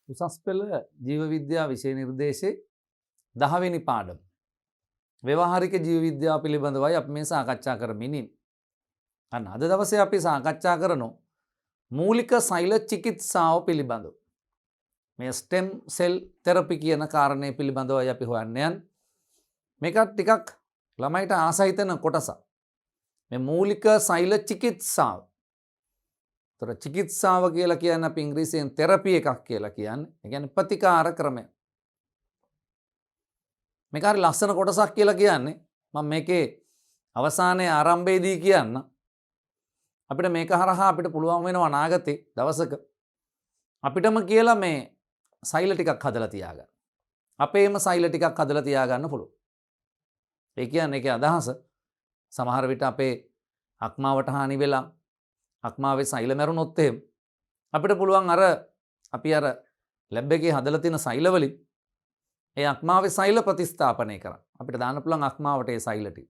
උසස් පෙළ ජීව විද්‍යා විෂය නිර්දේශයේ 10 වෙනි පාඩම ව්‍යවහාරික ජීව විද්‍යාව පිළිබඳවයි අපි මේ සාකච්ඡා කරමින් ඉන්නේ. අන්න අද දවසේ අපි සාකච්ඡා කරනවා මූලික සෛල චිකිත්සාව පිළිබඳව. මේ ස්ටෙම් සෙල් තෙරපි කියන කාරණය පිළිබඳවයි අපි හොයන්න යන්නේ. මේකත් ටිකක් ළමයිට ආස හිතෙන කොටසක්. මේ මූලික සෛල චිකිත්සාව. තොර චිකිත්සාව කියලා කියන්නේ අපි ඉංග්‍රීසියෙන් තෙරපි එකක් කියලා කියන්නේ. ඒ කියන්නේ ප්‍රතිකාර ක්‍රමය. මේක හරි ලස්සන කොටසක් කියලා කියන්නේ. මම මේකේ අවසානයේ ආරම්භයේදී කියන්න. අපිට මේක හරහා අපිට පුළුවන් වෙනවා අනාගතේ දවසක අපිටම කියලා මේ සෛල ටිකක් හදලා තියාගන්න. අපේම සෛල ටිකක් හදලා තියාගන්න පුළුවන්. ඒ කියන්නේ ඒකේ අදහස සමහර විට අපේ අක්මාවට හානි වෙලා අක්මාවේ සෛල මැරුණොත් එහෙම අපිට පුළුවන් අපි ලැබ් එකේ හදලා තියෙන සෛල වලින් ඒ අක්මාවේ සෛල ප්‍රතිස්ථාපනය කරන්න. අපිට දාන්න පුළුවන් අක්මාවට ඒ සෛල ටික.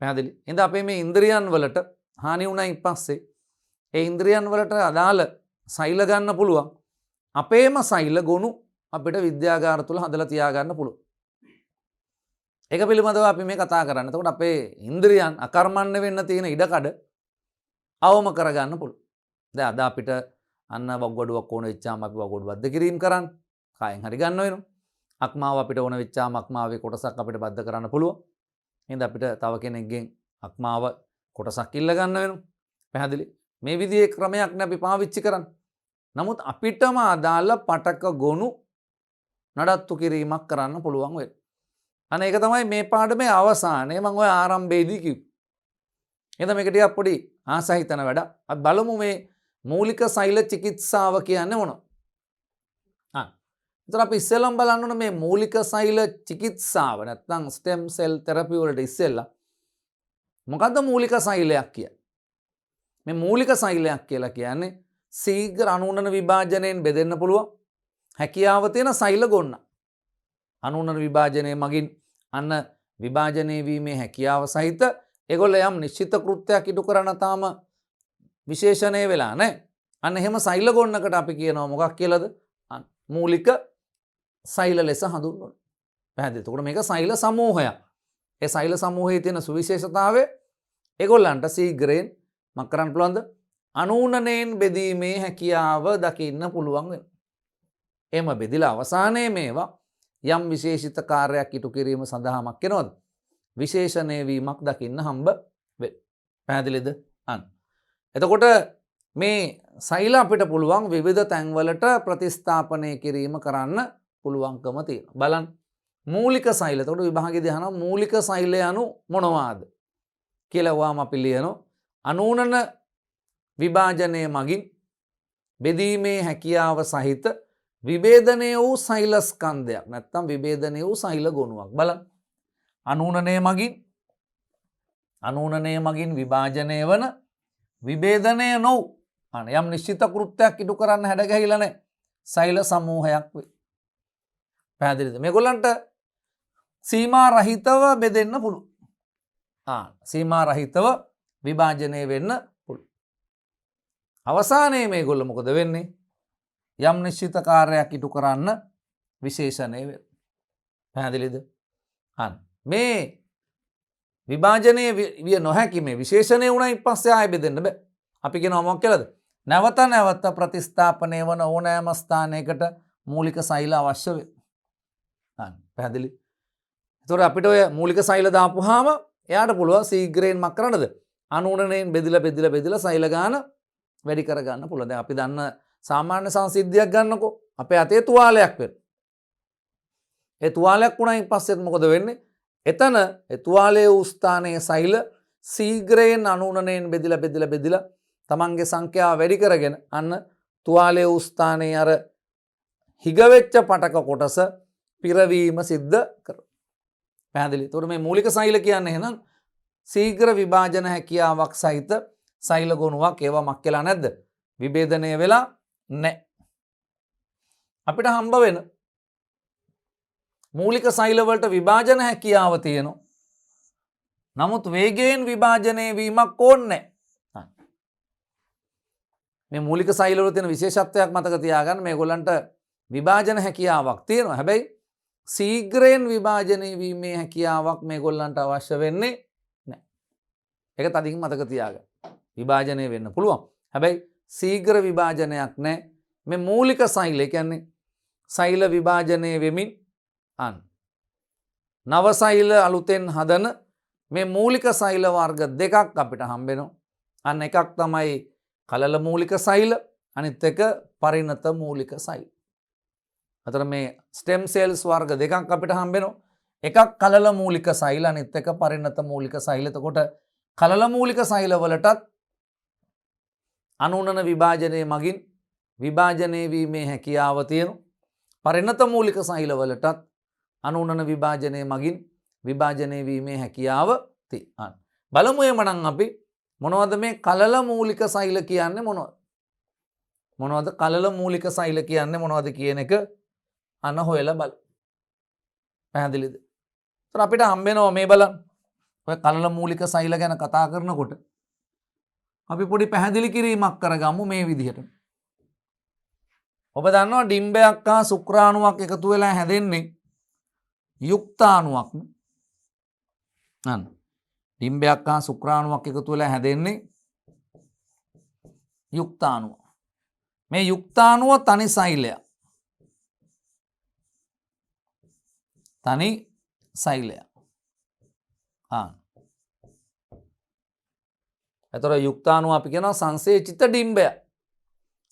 පැහැදිලි? එහෙනම් අපේ මේ ඉන්ද්‍රියන් වලට හානි වුණයින් පස්සේ ඒ ඉන්ද්‍රියන් වලට අදාළ සෛල ගන්න පුළුවන්. අපේම සෛල ගොනු අපිට විද්‍යාගාර තුල හදලා තියාගන්න පුළුවන්. ඒක පිළිබඳව අපි මේ කතා කරන්නේ. එතකොට අපේ ඉන්ද්‍රියන් අකර්මණ්‍ය වෙන්න තියෙන ඉඩකඩ අවම කරගන්න පුළුවන්. දැන් අද අපිට අන්න වග්ගඩුවක් ඕන වෙච්චාම අපි වග්ගඩුව බද්ධ කිරීම කරන්න. කායෙන් හරි ගන්න වෙනවා. අක්මාව අපිට ඕන වෙච්චාම අක්මාවේ කොටසක් අපිට බද්ධ කරන්න පුළුවන්. එහෙනම් අපිට තව කෙනෙක්ගෙන් අක්මාව කොටසක් ඉල්ල ගන්න වෙනවා. පැහැදිලි? මේ විදිහේ ක්‍රමයක් නේ අපි පාවිච්චි කරන්නේ. නමුත් අපිටම අදාළ පටක ගොනු නඩත්තු කිරීමක් කරන්න පුළුවන් වෙනවා. අනේ ඒක තමයි මේ පාඩමේ අවසානයේ මම ඔය ආරම්භයේදී කිව්වේ. එහෙනම් මේක ටිකක් පොඩි ආසහිතන වැඩ. අපි බලමු මේ මූලික සෛල චිකිත්සාව කියන්නේ මොනවද? එතන අපි ඉස්සෙල්ලම බලන්න ඕන මේ මූලික සෛල චිකිත්සාව නැත්නම් ස්ටෙම් සෙල් තෙරපි වලට ඉස්සෙල්ලා මොකද්ද මූලික සෛලයක් කියන්නේ? මේ මූලික සෛලයක් කියලා කියන්නේ ශීඝ්‍ර අනුනන විභාජනයෙන් බෙදෙන්න පුළුවන් හැකියාව තියෙන සෛල ගොන්න. අනුනන විභාජනයේ මගින් අන්න විභාජනය වීමේ හැකියාව සහිත ඒගොල්ලෝ යම් නිශ්චිත කෘත්‍යයක් ඉටු කරන තාම විශේෂණය වෙලා නැහැ. අන්න එහෙම සෛල ගොන්නකට අපි කියනවා මොකක් කියලාද? මූලික සෛල ලෙස හඳුන්වනවා. පැහැදිලිද? එතකොට මේක සෛල සමූහයක්. ඒ සෛල සමූහයේ තියෙන සුවිශේෂතාවය ඒගොල්ලන්ට ශීඝ්‍රයෙන් මක් කරන්න පුළුවන්ද? අනූනණයෙන් බෙදීමේ හැකියාව දකින්න පුළුවන් වෙනවා. එහෙම බෙදිලා අවසානයේ මේවා යම් විශේෂිත කාර්යයක් ඉටු කිරීම සඳහාමක් වෙනවද? විශේෂණය වීමක් දකින්න හම්බ වෙනවා. පැහැදිලිද? අන්න. එතකොට මේ සෛල අපිට පුළුවන් විවිධ තැන්වලට ප්‍රතිස්ථාපනය කිරීම කරන්න පුළුවන්කම තියෙනවා. බලන්න. මූලික සෛල. එතකොට විභාගයේදී අහනවා මූලික සෛල යනු මොනවාද කියලා වහම අපි ලියනවා. අනූනන විභාජනයේ මගින් බෙදීමේ හැකියාව සහිත විභේදනය වූ සෛල ස්කන්ධයක්. නැත්නම් විභේදනය වූ සෛල ගොනුවක්. බලන්න. අනූනනය මගින් විභාජනය වන විභේදනය නොවු යම් නිශ්චිත කෘත්‍යයක් ඉටු කරන්න හැඩගැහිලා නැහැ සෛල සමූහයක් වේ. පැහැදිලිද? මේගොල්ලන්ට සීමා රහිතව බෙදෙන්න පුළුවන්. සීමා රහිතව විභාජනය වෙන්න පුළුවන්. අවසානයේ මේගොල්ලෝ මොකද වෙන්නේ? යම් නිශ්චිත කාර්යයක් ඉටු කරන්න විශේෂණය වෙනවා. පැහැදිලිද? මේ විභාජනය විය නොහැකි මේ විශේෂණය වුණයින් පස්සේ ආයෙ බෙදෙන්න බෑ. අපි කියනවා මොකක් කියලාද? නැවත නැවත ප්‍රතිස්ථාපනය වන ඕනෑම ස්ථානයකට මූලික සෛල අවශ්‍ය වෙනවා. පැහැදිලි? ඒතකොට අපිට ඔය මූලික සෛල දාපුවාම එයාට පුළුවන් ශීඝ්‍රයෙන් මක් කරන්නද? අනූනණයෙන් බෙදිලා සෛල ගාන වැඩි කර ගන්න පුළුවන්. දැන් අපි දන්න සාමාන්‍ය සංසිද්ධියක් ගන්නකො අපේ අතේ තුවාලයක් වෙනවා. ඒ තුවාලයක් වුණායින් පස්සෙත් මොකද වෙන්නේ? එතන ඒ තුවාලයේ වූ ස්ථානයේ සෛල ශීඝ්‍රයෙන් අනූනණයෙන් බෙදිලා තමන්ගේ සංඛ්‍යාව වැඩි කරගෙන අන්න තුවාලයේ වූ ස්ථානයේ අර හිගවෙච්ච පටක කොටස පිරවීම සිද්ධ කරනවා. පැහැදිලි? එතකොට මේ මූලික සෛල කියන්නේ එහෙනම් ශීඝ්‍ර විභාජන හැකියාවක් සහිත සෛල ගොනුවක්. ඒවා මක් වෙලා නැද්ද? විභේදනය වෙලා නැහැ. අපිට හම්බ වෙන මූලික සෛල වලට විභාජන හැකියාව තියෙනවා. නමුත් වේගයෙන් විභාජනය වීමක් ඕනේ නැහැ. මේ මූලික සෛල වල තියෙන විශේෂත්වයක් මතක තියාගන්න. මේගොල්ලන්ට විභාජන හැකියාවක් තියෙනවා. හැබැයි සීග්‍රයෙන් විභාජනය වීමේ හැකියාවක් මේගොල්ලන්ට අවශ්‍ය වෙන්නේ නැහැ. ඒක තදින් මතක තියාගන්න. විභාජනය වෙන්න පුළුවන්. හැබැයි සීග්‍ර විභාජනයක් නැහැ. මේ මූලික සෛල කියන්නේ සෛල විභාජනය වෙමින් නව සෛල අලුතෙන් හදන මේ මූලික සෛල වර්ග දෙකක් අපිට හම්බෙනවා. අන්න එකක් තමයි කලල මූලික සෛල, අනිත් එක පරිණත මූලික සෛල. අතර මේ ස්ටෙම් සෙල්ස් වර්ග දෙකක් අපිට හම්බෙනවා. එකක් කලල මූලික සෛල, අනිත් එක පරිණත මූලික සෛල. එතකොට කලල මූලික සෛල වලටත් අනුනන විභාජනය මගින් විභාජනය වීමේ හැකියාව තියෙනවා. පරිණත මූලික සෛල වලටත් අනුනන විභාජනය මගින් විභාජනය වීමේ හැකියාව තියෙනවා. බලමු එමනම් අපි මොනවද මේ කලල මූලික සෛල කියන්නේ මොනවද? මොනවද කලල මූලික සෛල කියන්නේ මොනවද කියන එක අන්න හොයලා බලමු. පැහැදිලිද? ඒතර අපිට හම්බෙනවා මේ බලන්න. ඔය කලල මූලික සෛල ගැන කතා කරනකොට අපි පොඩි පැහැදිලි කිරීමක් කරගමු මේ විදිහට. ඔබ දන්නවා ඩිම්බයක් හා ශුක්‍රාණුවක් එකතු වෙලා හැදෙන්නේ යුක්තාණුවක්. අන්න ඩිම්බයක් හා ශුක්‍රාණුවක් එකතු වෙලා හැදෙන්නේ යුක්තාණුව. මේ යුක්තාණුව තනි සෛලයක්. තනි සෛලයක්. එතකොට යුක්තාණුව අපි කියනවා සංසේචිත ඩිම්බයක්.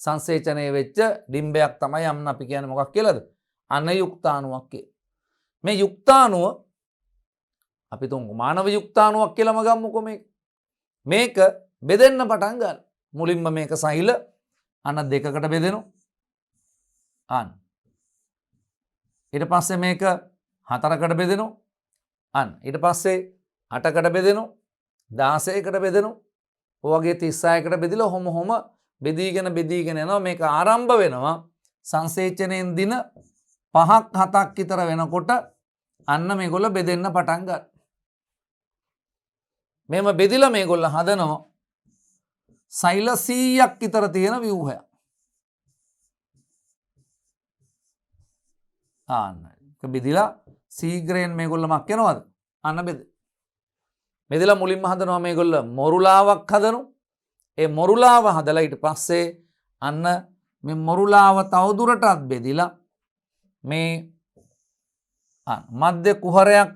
සංසේචනය වෙච්ච ඩිම්බයක් තමයි යන්න අපි කියන්නේ මොකක් කියලාද? අන යුක්තාණුවක් කියලා. මේ යුක්තාණුව අපි තුමු මානව යුක්තාණුවක් කියලාම ගමුකෝ මේක. මේක බෙදෙන්න පටන් ගන්න. මුලින්ම මේක සෛල අන දෙකකට බෙදෙනවා. අන්න. ඊට පස්සේ මේක හතරකට බෙදෙනවා. අන්න. ඊට පස්සේ 8කට බෙදෙනවා. 16කට බෙදෙනවා. ඔය වගේ 36කට බෙදිලා හොම බෙදීගෙන යනවා. මේක ආරම්භ වෙනවා සංසේචනයෙන් දින 5ක් 7ක් විතර වෙනකොට අන්න මේගොල්ල බෙදෙන්න පටන් ගන්නවා. මෙහෙම බෙදිලා මේගොල්ල හදනවා සෛල 100ක් විතර තියෙන ව්‍යුහයක්. අන්න ඒක බෙදිලා සීග්‍රයෙන් මේගොල්ල මක් වෙනවද? අන්න බෙදලා මුලින්ම හදනවා මේගොල්ල මොරුලාවක් හදනවා. ඒ මොරුලාව හදලා ඊට පස්සේ අන්න මේ මොරුලාව තවදුරටත් බෙදිලා මේ මධ්‍ය කුහරයක්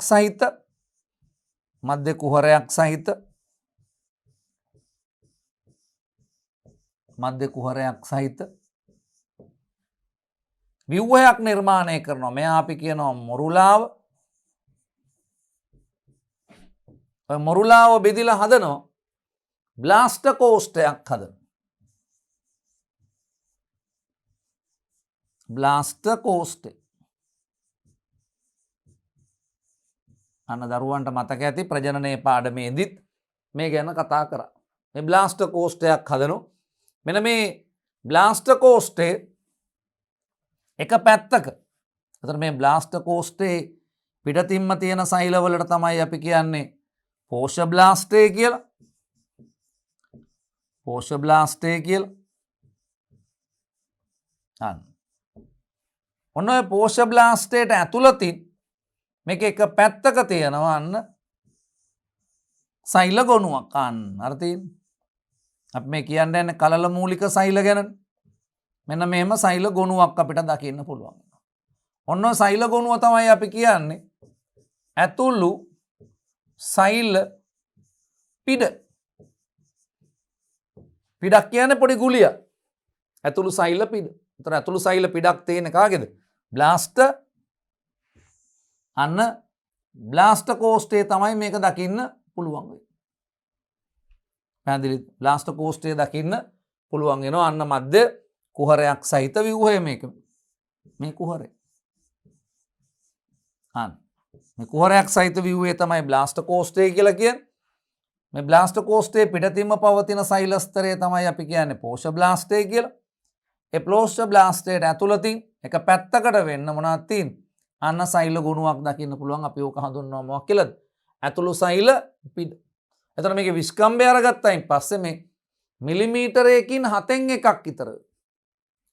සහිත ව්‍යුහයක් නිර්මාණය කරනවා. මෙයා අපි කියනවා මොරුලාව. ඔය මොරුලාව බෙදිලා හදනවා බ්ලාස්ටර් කෝස්ටයක් හදනවා. බ්ලාස්ටර් කෝස්ටේ අන්න දරුවන්ට මතක ඇති ප්‍රජනනයේ පාඩමේදීත් මේ ගැන කතා කරා. මේ බ්ලාස්ටර් කෝස්ටයක් හදනවා. මෙන්න මේ බ්ලාස්ටර් කෝස්ටේ එක පැත්තක. එතකොට මේ බ්ලාස්ටර් කෝස්ටේ පිටතින්ම තියෙන සෛලවලට තමයි අපි කියන්නේ පෝෂ බ්ලාස්ටේ කියලා. ඔන්න ඔය පෝෂ බ්ලාස්ටේට ඇතුළතින් මේක එක පැත්තක තියෙනවා අන්න සෛල ගොනුවක්. අන්න අර තියෙන්නේ. අපි මේ කියන්නේ කලල මූලික සෛල ගැන. මෙන්න මෙහෙම සෛල ගොනුවක් අපිට දකින්න පුළුවන්. ඔන්න ඔය සෛල ගොනුව තමයි අපි කියන්නේ ඇතුළු සෛල පිඩ. පිඩක් කියන්නේ පොඩි ගුලියක්. ඇතුළු සෛල පිඩ. ඒතර ඇතුළු සෛල පිඩක් තියෙන කාගේද? බ්ලාස්ටර්. අන්න බ්ලාස්ටර් කෝස්ටේ තමයි මේක දකින්න පුළුවන් වෙන්නේ. පැහැදිලිද? බ්ලාස්ටර් කෝස්ටේ දකින්න පුළුවන් වෙනවා අන්න මැද කුහරයක් සහිත ව්‍යුහය මේක. මේ කුහරය. අන්න මේ කුහරයක් සහිත ව්‍යුහය තමයි බ්ලාස්ටර් කෝස්ටේ කියලා කියන්නේ. මේ බ්ලාස්ටර් කෝස්ටේ පිටතින්ම පවතින සෛල ස්තරය තමයි අපි කියන්නේ පෝෂ බ්ලාස්ටේ කියලා. ඒ පෝෂ බ්ලාස්ටේට ඇතුළතින් එක පැත්තකට වෙන්න මොනවද තියෙන්නේ? අන්න සෛල ගුණයක් දකින්න පුළුවන්. අපි ඕක හඳුන්වනවා මොකක් කියලාද? ඇතුළු සෛල පිඩ. එතන මේකේ විස්කම්භය අරගත්තයින් පස්සේ මේ මිලිමීටරයකින් 7න් එකක් විතර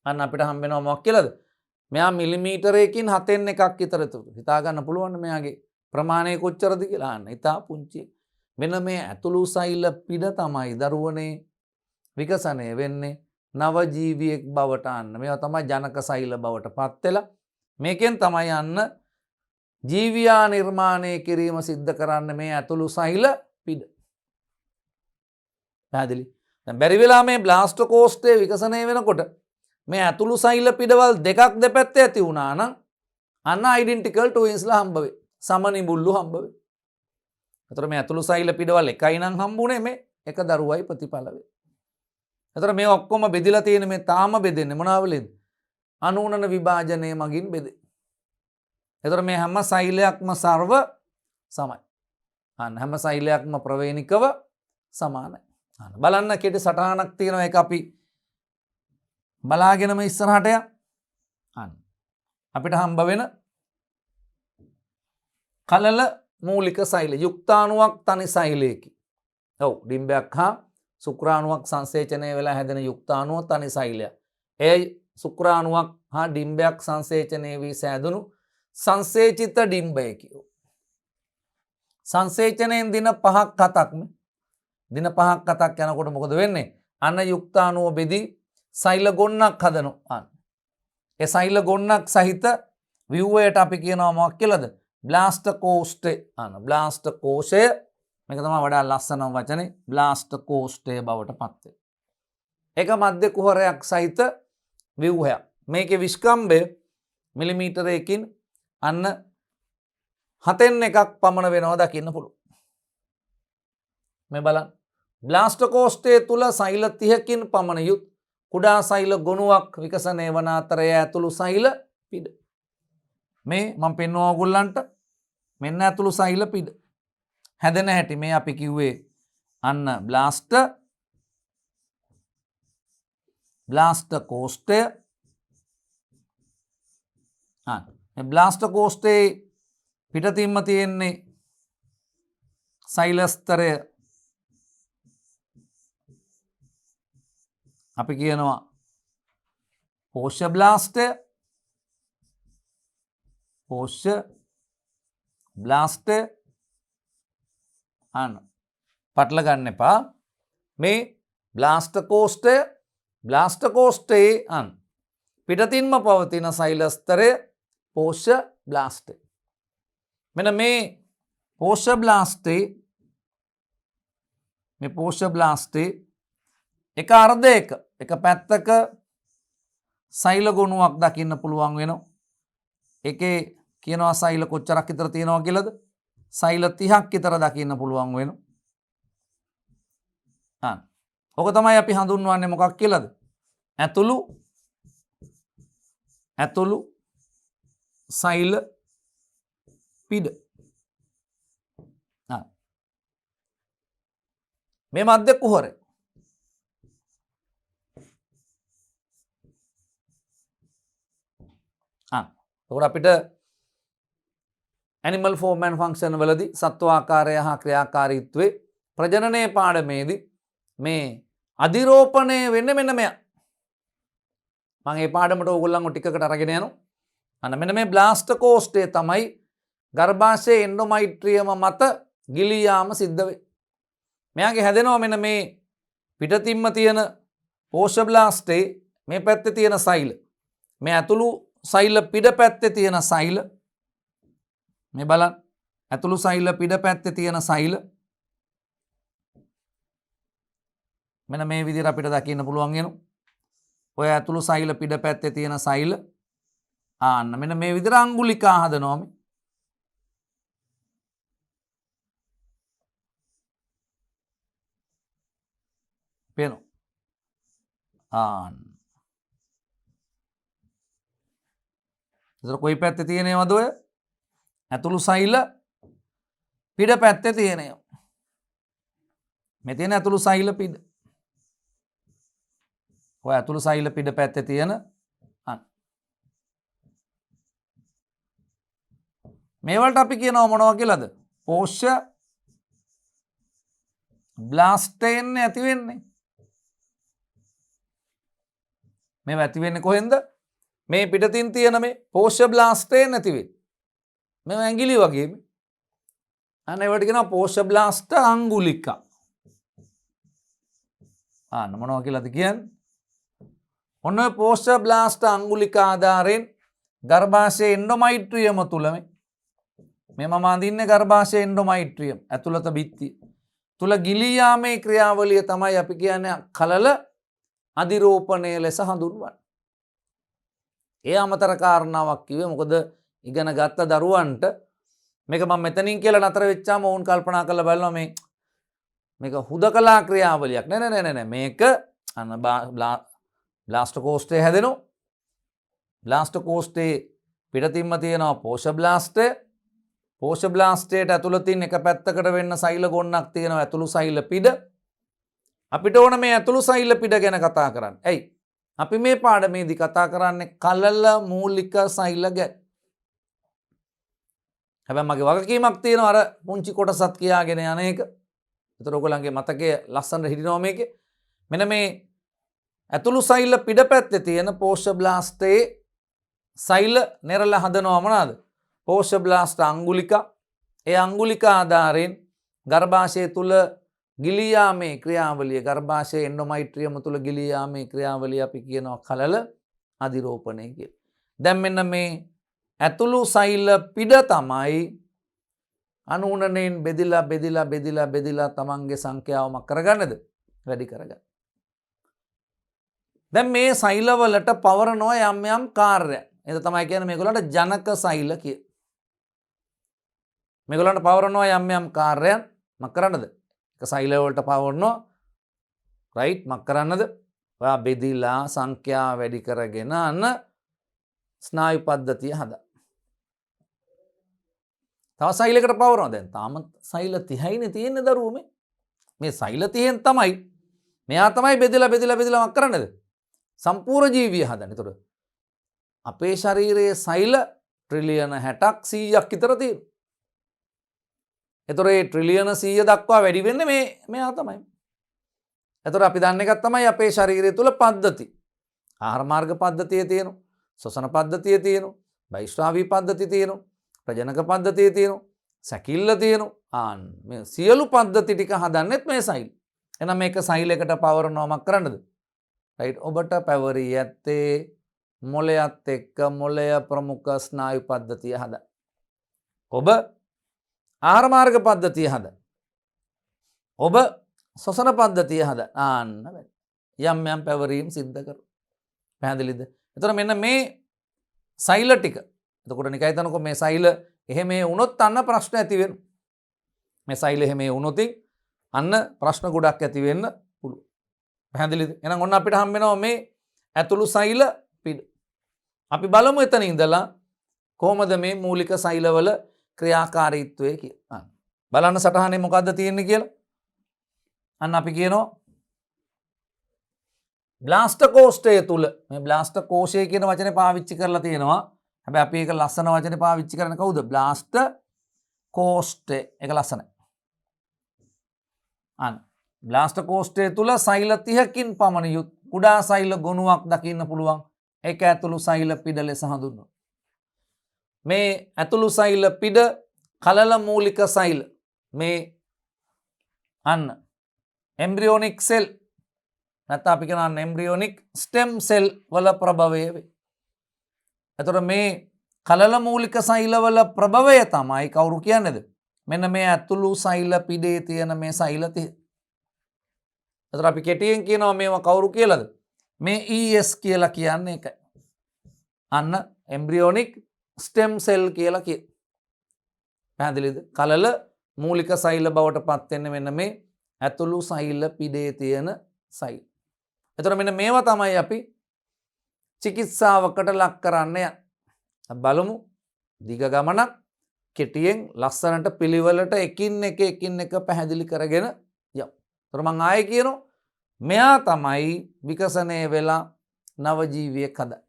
අන්න අපිට හම්බ වෙනවා මොකක් කියලාද? මෙයා මිලිමීටරයකින් 7න් එකක් විතර හිතා ගන්න පුළුවන් මෙයාගේ ප්‍රමාණය කොච්චරද කියලා. අන්න ඉතා පුංචි. මෙන්න මේ ඇතුළු සෛල පිඩ තමයි දරුවනේ විකසනය වෙන්නේ නව ජීවියෙක් බවට. අන්න මේවා තමයි ජනක සෛල බවට පත් වෙලා මේකෙන් තමයි යන්න ජීවියා නිර්මාණය කිරීම සිද්ධ කරන්න මේ ඇතුළු සෛල පිඩ. පැහැදිලි? දැන් බැරි වෙලා මේ බ්ලාස්ටෝකෝස්ටේ විකසනය වෙනකොට මේ ඇතුළු සෛල පිඩවල් දෙකක් දෙපැත්තේ ඇති වුණා නම් අන්න අයිඩෙන්ටිකල් ට්වින්ස්ලා හම්බ වෙයි. සමනිබුල්ලු හම්බ වෙයි. එතකොට මේ ඇතුළු සෛල පිඩවල් එකයි නම් හම්බුනේ මේ එක දරුවයි ප්‍රතිඵල වෙයි. එතකොට මේ ඔක්කොම බෙදිලා තියෙන මේ තාම බෙදෙන්නේ මොනවා වලින්ද? අනූනන විභාජනයේ මගින් බෙදේ. එතකොට මේ හැම සෛලයක්ම සර්ව සමයි. අන්න හැම සෛලයක්ම ප්‍රවේණිකව සමානයි. අන්න බලන්න කෙටි සටහනක් තියෙනවා ඒක අපි බලාගෙනම ඉස්සරහට යන්න. අන්න අපිට හම්බ වෙන කලල මූලික සෛල යුක්තාණුවක් තනි සෛලයකි. ඔව් ඩිම්බයක් හා සුක්‍රාණුවක් සංසේචනය වෙලා හැදෙන යුක්තාණුව තනි සෛලයක්. ඒ සුක්‍රාණුවක් හා ඩිම්බයක් සංසේචනය වී සෑදුණු සංසේචිත ඩිම්බයකි. සංසේචනයෙන් දින 5ක් 7ක් දින 5ක් 7ක් යනකොට මොකද වෙන්නේ? අන්න යුක්තාණුව බෙදී සෛල ගොන්නක් හදනවා. ඒ සෛල ගොන්නක් සහිත ව්‍යුහයට අපි කියනවා මොකක් කියලාද? බ්ලාස්ටෝකෝස්ටේ. අන්න බ්ලාස්ටෝකෝෂය මේක තමයි වඩා ලස්සනම වචනේ බ්ලාස්ටෝකෝස්ටේ බවට පත් වෙන්නේ. ඒක මධ්‍ය කුහරයක් සහිත ව්‍යුහයක්. මේකේ විස්කම්භය මිලිමීටරයකින් අන්න 7න් එකක් පමණ වෙනවා දකින්න පුළුවන්. මේ බලන්න. බ්ලාස්ටෝකෝස්ටේ තුල සෛල 30කින් පමණ යුත් කුඩා සෛල ගොනුවක් විකසනය වන අතරය ඇතුළු සෛල පිඩ. මේ මම පෙන්වුවා ඔයගොල්ලන්ට මෙන්න ඇතුළු සෛල පිඩ. හැදෙන හැටි මේ අපි කිව්වේ අන්න බ්ලාස්ටෝකෝස්ටය. මේ බ්ලාස්ටෝකෝස්ටේ පිටතින්ම තියෙන්නේ සෛල ස්තරය අපි කියනවා පෝෂ්‍ය බ්ලාස්ටය. පෝෂ්‍ය බ්ලාස්ටය අන්න පටල ගන්න එපා. මේ බ්ලාස්ටෝකෝස්ටේ අන්න පිටතින්ම පවතින සෛල ස්තරය පෝෂ්‍ය බ්ලාස්ටය. මෙන්න මේ පෝෂ්‍ය බ්ලාස්ටේ එක අර්ධයක එක පැත්තක සෛල ගොනුවක් දකින්න පුළුවන් වෙනවා. එකේ කියනවා සෛල කොච්චරක් විතර තියෙනවා කියලාද? සෛල 30ක් විතර දකින්න පුළුවන් වෙනවා. ඔක තමයි අපි හඳුන්වන්නේ මොකක් කියලාද? ඇතුළු සෛල පිඩ. මේ මධ්‍ය කුහරය. එතකොට අපිට ඇනිමල් ෆෝම් ඇන්ඩ් ෆන්ක්ෂන් වලදී සත්ව ආකාරය හා ක්‍රියාකාරීත්වයේ ප්‍රජනනයේ පාඩමේදී මේ අධිරෝපණය වෙන්නේ මෙන්න මෙයා. මම මේ පාඩමට ඕගොල්ලන්ව ටිකකට අරගෙන යනවා. අන්න මෙන්න මේ බ්ලාස්ටෝකෝස්ටේ තමයි ගර්භාෂයේ එන්ඩෝමයිට්‍රියම මත ගිලී යාම සිද්ධ වෙන්නේ. මෙයාගේ හැදෙනවා මෙන්න මේ පිටතින්ම තියෙන පෝෂබ්ලාස්ටේ මේ පැත්තේ තියෙන සෛල. මේ ඇතුළු සෛල පිඩ පැත්තේ තියෙන සෛල මේ බලන්න ඇතුළු සෛල පිඩ පැත්තේ තියෙන සෛල මෙන්න මේ විදිහට අපිට දකින්න පුළුවන් වෙනවා. ඔය ඇතුළු සෛල පිඩ පැත්තේ තියෙන සෛල ආන්න මෙන්න මේ විදිහට අංගුලිකා හදනවා මේ. පේනවා. ආන්න. ඒතර කොයි පැත්තේ තියෙනවද ඔය? ඇතුළු සෛල පිඩ පැත්තේ තියෙනවා. මේ තියෙන ඇතුළු සෛල පිඩ. ඔය ඇතුළු සෛල පිඩ පැත්තේ තියෙන මේවලට අපි කියනවා මොනවා කියලාද? පෝෂ්‍ය බ්ලාස්ටේන් ඇති වෙන්නේ. මේව ඇති වෙන්නේ කොහෙන්ද? මේ පිටතින් තියෙන මේ පෝෂ්‍ය බ්ලාස්ටේ නැති වෙන්නේ. මේ ඇඟිලි වගේ. අන්න ඒවට කියනවා පෝෂ්‍ය බ්ලාස්ට අංගුලිකා. මොනවා කියලාද කියන්නේ? ඔන්න පෝෂ්‍ය බ්ලාස්ට අංගුලිකා ආධාරයෙන් ගර්භාෂයේ එන්ඩොමයිට්‍රියම තුල මේ මම අඳින්නේ ගර්භාෂයේ එන්ඩොමයිට්‍රියම් ඇතුළත බිත්තිය තුල ගිලී යාමේ ක්‍රියාවලිය තමයි අපි කියන්නේ කලල අධිරෝපණය ලෙස හඳුන්වන්නේ. ඒ අමතර කාරණාවක් කිව්වේ මොකද ඉගෙන ගත්ත දරුවන්ට මේක මම මෙතනින් කියලා නතර වෙච්චාම වුන් කල්පනා කරලා බලනවා මේක හුදකලා ක්‍රියාවලියක් නෑ මේක අන්න බ්ලාස්ට කෝස්ටේ හැදෙනවා. බ්ලාස්ට කෝස්ටේ පිටතින්ම තියෙනවා පෝෂ බ්ලාස්ටය. පෝෂ බ්ලාස්ටේට ඇතුළතින් එක පැත්තකට වෙන්න සෛල ගොන්නක් තියෙනවා ඇතුළු සෛල පිඩ. අපිට ඕන මේ ඇතුළු සෛල පිඩ ගැන කතා කරන්න. ඇයි? අපි මේ පාඩමේදී කතා කරන්නේ කලල මූලික සෛල ගැන. හැබැයි මගේ වගකීමක් තියෙනවා අර පුංචි කොටසත් කියාගෙන යන එක. ඒතර ඔයගොල්ලන්ගේ මතකයේ ලස්සනට හිටිනවා මේකේ. මෙන්න මේ ඇතුළු සෛල පිටපැත්තේ තියෙන පෝෂ බ්ලාස්ටේ සෛල නෙරළ හදනවා මොනවාද? පෝෂ බ්ලාස්ට අංගුලිකා. ඒ අංගුලිකා ආධාරයෙන් ගර්භාෂය තුල ගිලී යාමේ ක්‍රියාවලිය ගර්භාෂයේ එන්ඩොමයිට්‍රියම තුල ගිලී යාමේ ක්‍රියාවලිය අපි කියනවා කලල අධිරෝපණය කියලා. දැන් මෙන්න මේ ඇතුළු සෛල පිඩ තමයි අනුුණනෙන් බෙදිලා තමන්ගේ සංඛ්‍යාවම කරගන්නද වැඩි කරගන්න. දැන් මේ සෛලවලට පවරනවා යම් කාර්ය. ඒක තමයි කියන්නේ මේගොල්ලන්ට ජනක සෛල කිය. මේගොල්ලන්ට පවරනවා යම් කාර්යයන් මක් කරන්නද? එක සෛල වලට පවරනවා රයිට් මක් කරන්නද? ඔයා බෙදිලා සංඛ්‍යා වැඩි කරගෙන අන්න ස්නායු පද්ධතිය හදා. තව සෛලයකට පවරනවා. දැන් තාම සෛල 30යිනේ තියෙන්නේ දරුවෝ මේ සෛල 30න් තමයි මෙයා තමයි බෙදලා මක් කරන්නද? සම්පූර්ණ ජීවිය හදන්නේ. ඒතර අපේ ශරීරයේ සෛල ට්‍රිලියන 60ක් 100ක් විතර තියෙනවා. ඒතර ඒ ට්‍රිලියන 100 දක්වා වැඩි වෙන්නේ මෙයා තමයි. ඒතර අපි දන්න එකක් තමයි අපේ ශරීරය තුල පද්ධති. ආහාර මාර්ග පද්ධතිය තියෙනවා. ශ්වසන පද්ධතිය තියෙනවා. බහිස්රාවී පද්ධතිය තියෙනවා. ප්‍රජනක පද්ධතිය තියෙනවා. සැකිල්ල තියෙනවා. මේ සියලු පද්ධති ටික හදන්නෙත් මේ සෛල. එහෙනම් මේක සෛලයකට පවරනවා මක් කරන්නද? රයිට් ඔබට පැවරී ඇත්තේ මොළයත් එක්ක මොළය ප්‍රමුඛ ස්නායු පද්ධතිය හදා. ඔබ ආහාර මාර්ග පද්ධතිය හදා. ඔබ ශ්වසන පද්ධතිය හදා. යම් පැවරීම් සිද්ධ කරනවා. පැහැදිලිද? එතකොට මෙන්න මේ සෛල ටික. එතකොට නිකන් හිතනකො මේ සෛල එහෙම වුණොත් අන්න ප්‍රශ්න ඇති වෙනවා. මේ සෛල එහෙම වුණොත් අන්න ප්‍රශ්න ගොඩක් ඇති වෙන්න පුළුවන්. පැහැදිලිද? එහෙනම් ඔන්න අපිට හම්බ වෙනවා මේ ඇතුළු සෛල පිඩ. අපි බලමු එතන ඉඳලා කොහොමද මේ මූලික සෛලවල ක්‍රියාකාරීත්වය කියලා. බලන්න සටහනේ මොකද්ද තියෙන්නේ කියලා. අන්න අපි කියනවා බ්ලාස්ට කෝෂ්ඨය තුල මේ බ්ලාස්ට කෝෂය කියන වචනේ පාවිච්චි කරලා තියෙනවා. හැබැයි අපි ඒක ලස්සන වචනේ පාවිච්චි කරන්නේ කවුද? බ්ලාස්ට කෝෂ්ඨය. ඒක ලස්සනයි. බ්ලාස්ට කෝෂ්ඨය තුල සෛල 30කින් පමණ යුත් කුඩා සෛල ගොනුවක් දකින්න පුළුවන්. ඒක ඇතුළු සෛල පිඩ ලෙස හඳුන්වනවා. මේ ඇතුළු සෛල පිඩ කලල මූලික සෛල මේ අන්න එම්බ්‍රියොනික් සෙල් නැත්නම් අපි කියනවා එම්බ්‍රියොනික් ස්ටෙම් සෙල් වල ප්‍රභවය වේ. එතකොට මේ කලල මූලික සෛල වල ප්‍රභවය තමයි කවුරු කියන්නේද? මෙන්න මේ ඇතුළු සෛල පිඩේ තියෙන මේ සෛල 30. එතකොට අපි කෙටියෙන් කියනවා මේවා කවුරු කියලාද? මේ ES කියලා කියන්නේ ඒකයි. අන්න එම්බ්‍රියොනික් ස්ටෙම් සෙල් කියලා කිය. පැහැදිලිද? කලල මූලික සෛල බවට පත් වෙන්නේ මෙන්න මේ ඇතුළු සෛල පිඩේ තියෙන සෛල. එතකොට මෙන්න මේවා තමයි අපි චිකිත්සාවකට ලක් කරන්න යන්නේ. බලමු දිග ගමනක් කෙටියෙන් ලස්සනට පිළිවෙලට එකින් එක පැහැදිලි කරගෙන යමු. එතකොට මම ආයේ කියනවා මෙයා තමයි විකසනය වෙලා නව ජීවියෙක් හදන්නේ.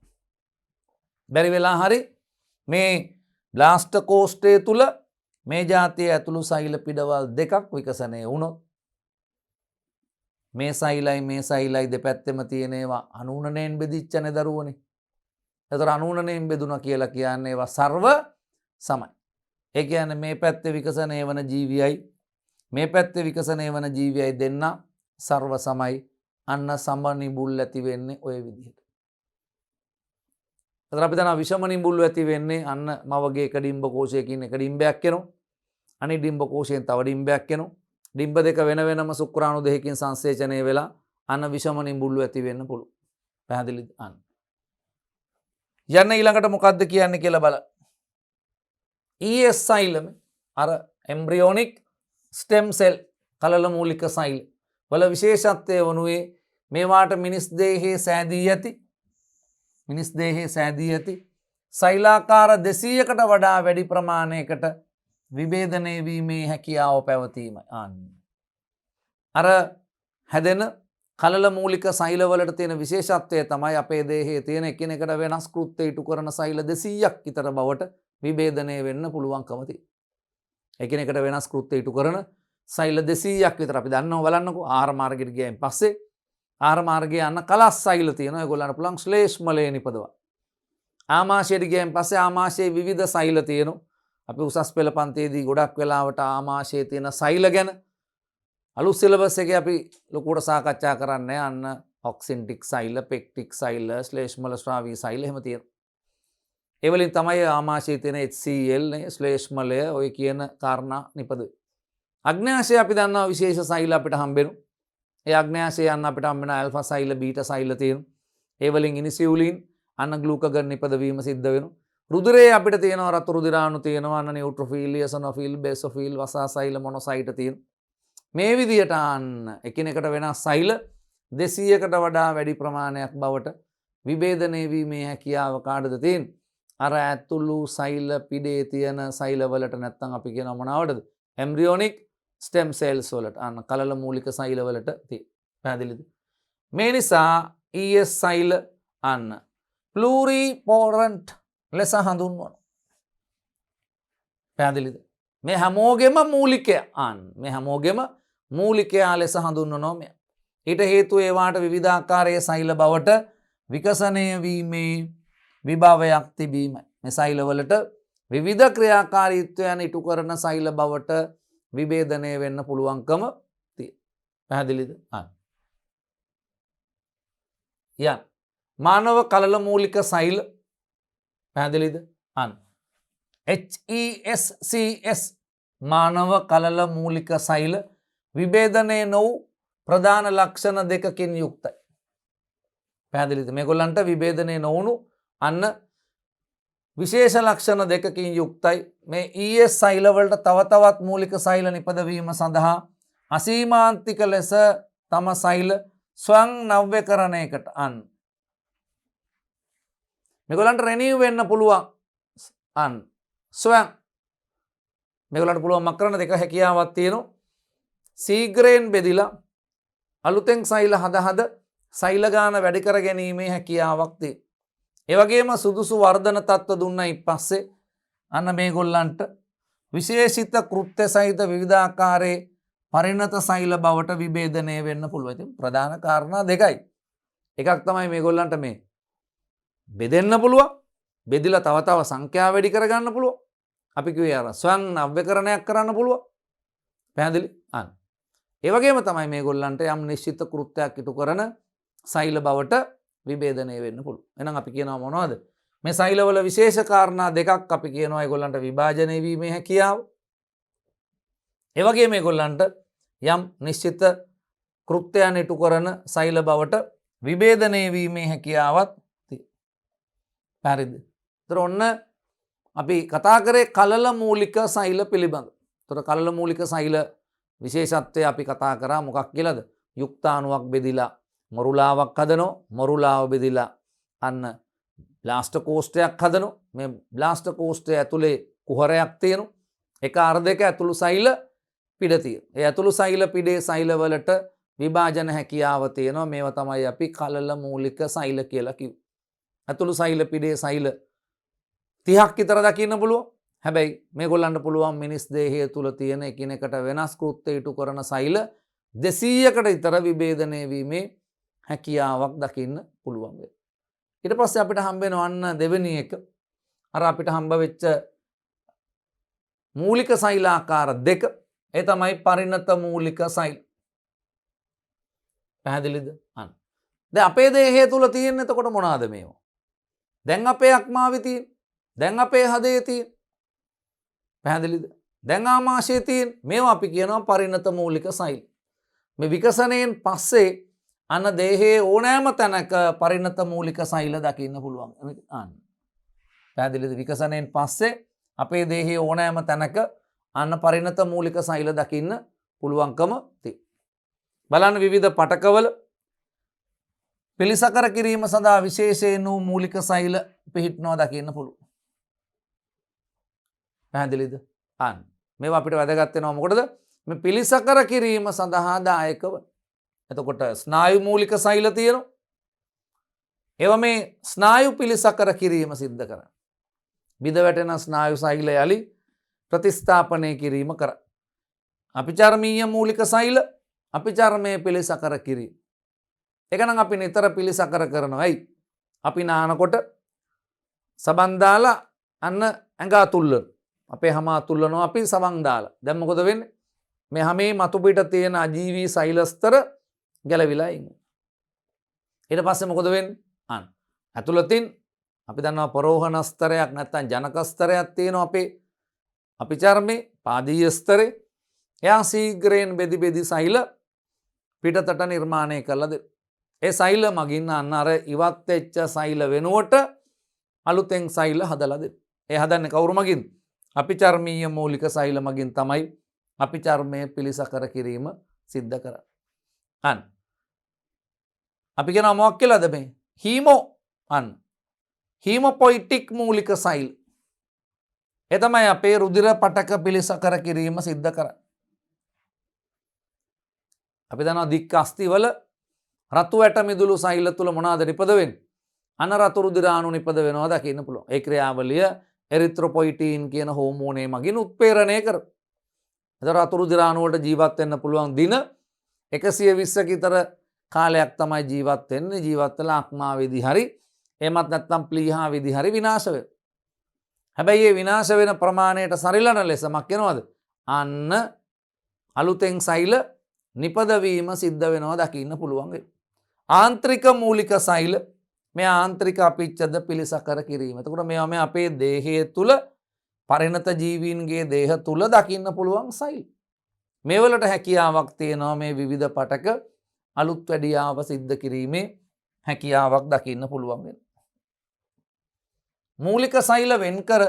බැරි වෙලා හරි මේ බ්ලාස්ට කෝෂ්ඨය තුල මේ જાතිය ඇතුළු සෛල පිඩවල් දෙකක් විකසනය වුණොත් මේ සෛලයි දෙපැත්තෙම තියෙන ඒවා අනුුණනෙන් බෙදිච්ච නේ දරුවනේ. එතකොට 90න් බෙදුණා කියලා කියන්නේ ඒවා සර්ව සමයි. ඒ කියන්නේ මේ පැත්තේ විකසනය වන ජීවියයි මේ පැත්තේ විකසනය වන ජීවියයි දෙන්න සර්ව සමයි. අන්න සමනිබුල් ඇති වෙන්නේ ඔය විදිහට. එතකොට අපි දන්නවා විෂම නිබුල් ඇති වෙන්නේ අන්න මවගේ එක ඩිම්බ කෝෂයකින් එක ඩිම්බයක් එනවා. අනිත් ඩිම්බ කෝෂයෙන් තව ඩිම්බයක් එනවා. ඩිම්බ දෙක වෙන වෙනම ශුක්‍රාණු දෙකකින් සංසේචනය වෙලා අන්න විෂම නිබුල් ඇති වෙන්න පුළුවන්. පැහැදිලිද? අන්න. යන්න ඊළඟට මොකද්ද කියන්නේ කියලා බලන්න. ES සෛලම අර එම්බ්‍රියෝනික් ස්ටෙම් සෙල් කලල මූලික සෛල වල විශේෂත්වය වනුයේ මේවාට මිනිස් දේහයේ සෑදී ඇති සෛලාකාර 200කට වඩා වැඩි ප්‍රමාණයකට විභේදනය වීමේ හැකියාව පැවතීමයි. අර හැදෙන කලල මූලික සෛලවලට තියෙන විශේෂත්වය තමයි අපේ දේහයේ තියෙන එකිනෙකට වෙනස් කෘත්‍ය ඉටු කරන සෛල 200ක් විතර බවට විභේදනය වෙන්න පුළුවන්කම තියෙනවා. එකිනෙකට වෙනස් කෘත්‍ය ඉටු කරන සෛල 200ක් විතර අපි දන්නවා බලන්නකෝ. ආහාර මාර්ගයට ගියයින් පස්සේ ආහාර මාර්ගයේ යන කලස් සෛල තියෙනවා. ඒගොල්ලන්ට පුළුවන් ශ්ලේෂ්මලය නිපදවන්න. ආමාශයට ගියයින් පස්සේ ආමාශයේ විවිධ සෛල තියෙනවා. අපි උසස් පෙළ පන්තියේදී ගොඩක් වෙලාවට ආමාශයේ තියෙන සෛල ගැන අලුත් සිලබස් එකේ අපි ලොකුවට සාකච්ඡා කරන්නේ අන්න ඔක්සින්ටික් සෛල, පෙක්ටික් සෛල, ශ්ලේෂ්මල ස්‍රාවී සෛල එහෙම තියෙනවා. ඒ වලින් තමයි ආමාශයේ තියෙන HCl නේ ශ්ලේෂ්මලය ඔය කියන කාරණා නිපදවේ. අග්න්‍යාශය අපි දන්නවා විශේෂ සෛල අපිට හම්බෙනවා. ඒ අග්න්‍යාශය යන අපිට හම්බෙන ඇල්ෆා සෛල, බීටා සෛල තියෙනවා. ඒ වලින් ඉනිසියුලින් අන්න ග්ලූකගන් නිපදවීම සිද්ධ වෙනවා. රුධිරයේ අපිට තියෙනවා රතු රුධිරාණු තියෙනවා අන්න නියුට්‍රොෆිල්, එසනොෆිල්, බේසොෆිල්, වසා සෛල, මොනොසයිට තියෙනවා. මේ විදිහට අන්න එකිනෙකට වෙනස් සෛල 200කට වඩා වැඩි ප්‍රමාණයක් බවට විභේදනය වීමේ හැකියාව කාටද තියෙන්නේ? අර ඇතුළු සෛල පිඩේ තියෙන සෛලවලට නැත්තම් අපි කියනවා මොනවටද? එම්බ්‍රියෝනික් ස්ටෙම් සෙල්ස් වලට අන්න කලල මූලික සෛලවලට තියෙන. පැහැදිලිද? මේ නිසා ES සෛල අන්න ප්ලූරිපොරන්ට් ලෙස හඳුන්වනවා. පැහැදිලිද? මේ හැමෝගෙම මූලිකය අන්න මේ හැමෝගෙම මූලිකයා ලෙස හඳුන්වනවා මෙය. ඊට හේතුව ඒවාට විවිධාකාරයේ සෛල බවට විකසනය වීමේ විභවයක් තිබීමයි. මේ සෛලවලට විවිධ ක්‍රියාකාරීත්වයන් ඉටු කරන සෛල බවට විභේදනය වෙන්න පුළුවන්කම තියෙනවා. පැහැදිලිද? මානව කලල මූලික සෛල පැහැදිලිද? HESCS මානව කලල මූලික සෛල විභේදනය නොවු ප්‍රධාන ලක්ෂණ දෙකකින් යුක්තයි. පැහැදිලිද? මේගොල්ලන්ට විභේදනය නොවුණු අන්න විශේෂ ලක්ෂණ දෙකකින් යුක්තයි. මේ ES සෛලවලට තව තවත් මූලික සෛල නිපදවීම සඳහා අසීමාන්තික ලෙස තම සෛල ස්වයං නව්‍යකරණයකට අන්න මේගොල්ලන්ට රෙනිව් වෙන්න පුළුවන්. අන්න ස්වයං මේගොල්ලන්ට පුළුවන් මක්කරන දෙක හැකියාවක් තියෙනවා. සීග්‍රයෙන් බෙදිලා අලුතෙන් සෛල හද සෛල ගාන වැඩි කර ගැනීමේ හැකියාවක් තියෙනවා. ඒ වගේම සුදුසු වර්ධන තත්ත්ව දුන්නයින් පස්සේ අන්න මේගොල්ලන්ට විශේෂිත කෘත්‍ය සහිත විවිධාකාරයේ පරිණත සෛල බවට විභේදනය වෙන්න පුළුවන්. ඉතින් ප්‍රධාන කාරණා දෙකයි. එකක් තමයි මේගොල්ලන්ට මේ බෙදෙන්න පුළුවන්. බෙදිලා තව තව සංඛ්‍යාව වැඩි කරගන්න පුළුවන්. අපි කිව්වේ අර ස්වයං නව්‍යකරණයක් කරන්න පුළුවන්. පැහැදිලි? අන්න. ඒ වගේම තමයි මේගොල්ලන්ට යම් නිශ්චිත කෘත්‍යයක් ඉටු කරන සෛල බවට විභේදනය වෙන්න පුළුවන්. එහෙනම් අපි කියනවා මොනවද? මේ සෛලවල විශේෂ කාරණා දෙකක් අපි කියනවා ඒගොල්ලන්ට විභාජනය වීමේ හැකියාව. ඒ වගේම මේගොල්ලන්ට යම් නිශ්චිත කෘත්‍යයන් ඉටු කරන සෛල බවට විභේදනය වීමේ හැකියාවක් තියෙනවා. හරිද? ඒතර ඔන්න අපි කතා කරේ කලල මූලික සෛල පිළිබඳ. ඒතර කලල මූලික සෛල විශේෂත්වය අපි කතා කරා මොකක් කියලාද? යුක්තාණුවක් බෙදිලා මොරුලාවක් හදනවා. මොරුලාව බෙදිලා අන්න බ්ලාස්ට් කෝෂ්ඨයක් හදනවා. මේ බ්ලාස්ට් කෝෂ්ඨය ඇතුලේ කුහරයක් තියෙනවා. එක අර්ධයක ඇතුළු සෛල පිඩ තියෙනවා. ඒ ඇතුළු සෛල පිඩේ සෛල වලට විභාජන හැකියාව තියෙනවා. මේවා තමයි අපි කලල මූලික සෛල කියලා කිව්වේ. ඇතුළු සෛල පිඩේ සෛල 30ක් විතර දකින්න පුළුවන්. හැබැයි මේගොල්ලන්ට පුළුවන් මිනිස් දේහය තුල තියෙන එකිනෙකට වෙනස් කෘත්‍ය ඉටු කරන සෛල 200කට විතර විභේදනය වීමේ හැකියාවක් දකින්න පුළුවන් වෙනවා. ඊට පස්සේ අපිට හම්බ වෙනවා අන්න දෙවෙනි එක අර අපිට හම්බ වෙච්ච මූලික සෛලාකාර දෙක. ඒ තමයි පරිණත මූලික සෛල. පැහැදිලිද? අන්න. දැන් අපේ දේහය තුල තියෙන එතකොට මොනවාද මේවා? දැන් අපේ අක්මාවේ තියෙන. දැන් අපේ හදේ තියෙන. පැහැදිලිද? දැන් ආමාශයේ තියෙන. මේවා අපි කියනවා පරිණත මූලික සෛල. මේ විකසණයෙන් පස්සේ අන්න දේහයේ ඕනෑම තැනක පරිණත මූලික සෛල දකින්න පුළුවන්. අන්න. පැහැදිලිද? විකසණයෙන් පස්සේ අපේ දේහයේ ඕනෑම තැනක අන්න පරිණත මූලික සෛල දකින්න පුළුවන්කම තියෙනවා. බලන්න විවිධ පටකවල පිළිසකර කිරීම සඳහා විශේෂයෙන් වූ මූලික සෛල පිහිටනවා දකින්න පුළුවන්. පැහැදිලිද? අන්න. මේවා අපිට වැදගත් වෙනවා මොකටද? මේ පිළිසකර කිරීම සඳහා දායක වන. එතකොට ස්නායු මූලික සෛල තියෙනවා. ඒවා මේ ස්නායු පිළිසකර කිරීම සිද්ධ කරන. බිඳ වැටෙන ස්නායු සෛල යලි ප්‍රතිස්ථාපනය කිරීම කර. අපිචර්මීය මූලික සෛල අපිචර්මයේ පිළිසකර කිරීම. ඒක නම් අපි නිතර පිළිසකර කරනවා. ඇයි? අපි නානකොට සබන් දාලා අන්න ඇඟ අතුල්ලන. අපේ හැම අතුල්ලනවා අපි සබන් දාලා. දැන් මොකද වෙන්නේ? මේ හැමේ මතු පිට තියෙන අජීවී සෛලස්තර ගැලවිලා ඉන්නේ. ඊට පස්සේ මොකද වෙන්නේ? අන්න ඇතුළතින් අපි දන්නවා පරෝහණ ස්තරයක් නැත්නම් ජනක ස්තරයක් තියෙනවා අපේ අපිචර්මේ පාදීය ස්තරේ. එයා ශීඝ්‍රයෙන් බෙදි බෙදි සෛල පිටතට නිර්මාණය කළා දෙන්න. ඒ සෛල මගින් අන්න අර ඉවත් වෙච්ච සෛල වෙනුවට අලුතෙන් සෛල හදලා දෙන්න. ඒ හදන්නේ කවුරු මගින්ද? අපිචර්මීය මූලික සෛල මගින් තමයි අපිචර්මයේ පිළිසකර කිරීම සිද්ධ කරන්නේ. අන්න අපි කියනවා මොකක් කියලාද මේ? හීමෝ අන්න හීමොපොයිටික් මූලික සෛල. ඒ තමයි අපේ රුධිර පටක පිළිසකර කිරීම සිද්ධ කරන්නේ. අපි දන්නවා දික් අස්තිවල රතු ඇට මිදුළු සෛල තුල මොනවාද නිපද වෙන්නේ? අන රතු රුධිරාණු නිපද වෙනවා දකින්න පුළුවන්. ඒ ක්‍රියාවලිය එරිත්‍රොපොයිටින් කියන හෝමෝනේ මගින් උත්ප්‍රේරණය කරනවා. එතකොට රතු රුධිරාණු වලට ජීවත් වෙන්න පුළුවන් දින 120ක විතර කාලයක් තමයි ජීවත් වෙන්නේ. ජීවත් වෙලා අක්මාවේදී හරි එහෙමත් නැත්නම් ප්ලීහාවේදී හරි විනාශ වෙනවා. හැබැයි මේ විනාශ වෙන ප්‍රමාණයට සරිලන ලෙස මක් වෙනවද? අන්න අලුතෙන් සෛල නිපදවීම සිද්ධ වෙනවා දකින්න පුළුවන් වෙනවා. ආන්ත්‍රික මූලික සෛල මේ ආන්ත්‍රික අපිච්ඡද පිළිසකර කිරීම. එතකොට මේවා මේ අපේ දේහය තුල පරිණත ජීවීන්ගේ දේහ තුල දකින්න පුළුවන් සෛල. මේවලට හැකියාවක් තියෙනවා මේ විවිධ පටක අලුත් වැඩියාව සිද්ධ කිරීමේ හැකියාවක් දකින්න පුළුවන් වෙනවා. මූලික සෛල වෙන්කර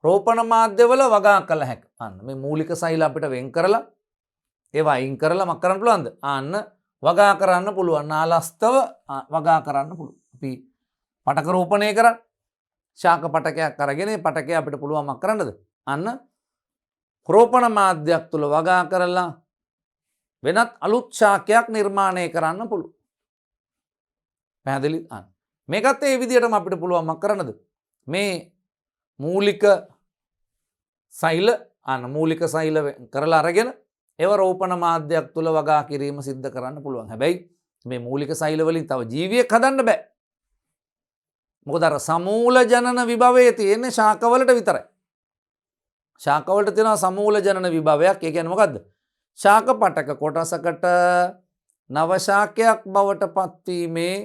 රෝපණ මාධ්‍යවල වගා කළ හැක. අන්න මේ මූලික සෛල අපිට වෙන් කරලා ඒවා අයින් කරලා මක් කරන්න පුළුවන්ද? අන්න වගා කරන්න පුළුවන්. නාලස්තව වගා කරන්න පුළුවන්. අපි පටක රෝපණය කරන්න ශාක පටකයක් අරගෙන පටකය අපිට පුළුවන් මක් කරන්නද? අන්න රෝපණ මාධ්‍යයක් තුල වගා කරලා වෙනත් අලුත් ශාකයක් නිර්මාණය කරන්න පුළුවන්. පැහැදිලිද? අන්න මේකත් ඒ විදිහටම අපිට පුළුවන් මක් කරන්නද? මේ මූලික සෛල අන්න මූලික සෛල කරලා අරගෙන ඒව රෝපණ මාධ්‍යයක් තුල වගා කිරීම සිද්ධ කරන්න පුළුවන්. හැබැයි මේ මූලික සෛල වලින් තව ජීවියෙක් හදන්න බෑ. මොකද අර සමූල ජනන විභවයේ තියෙන්නේ ශාකවලට විතරයි. ශාකවලට තියෙනවා සමූල ජනන විභවයක්. ඒ කියන්නේ මොකද්ද? ශාක පටක කොටසකට නව ශාකයක් බවට පත්වීමේ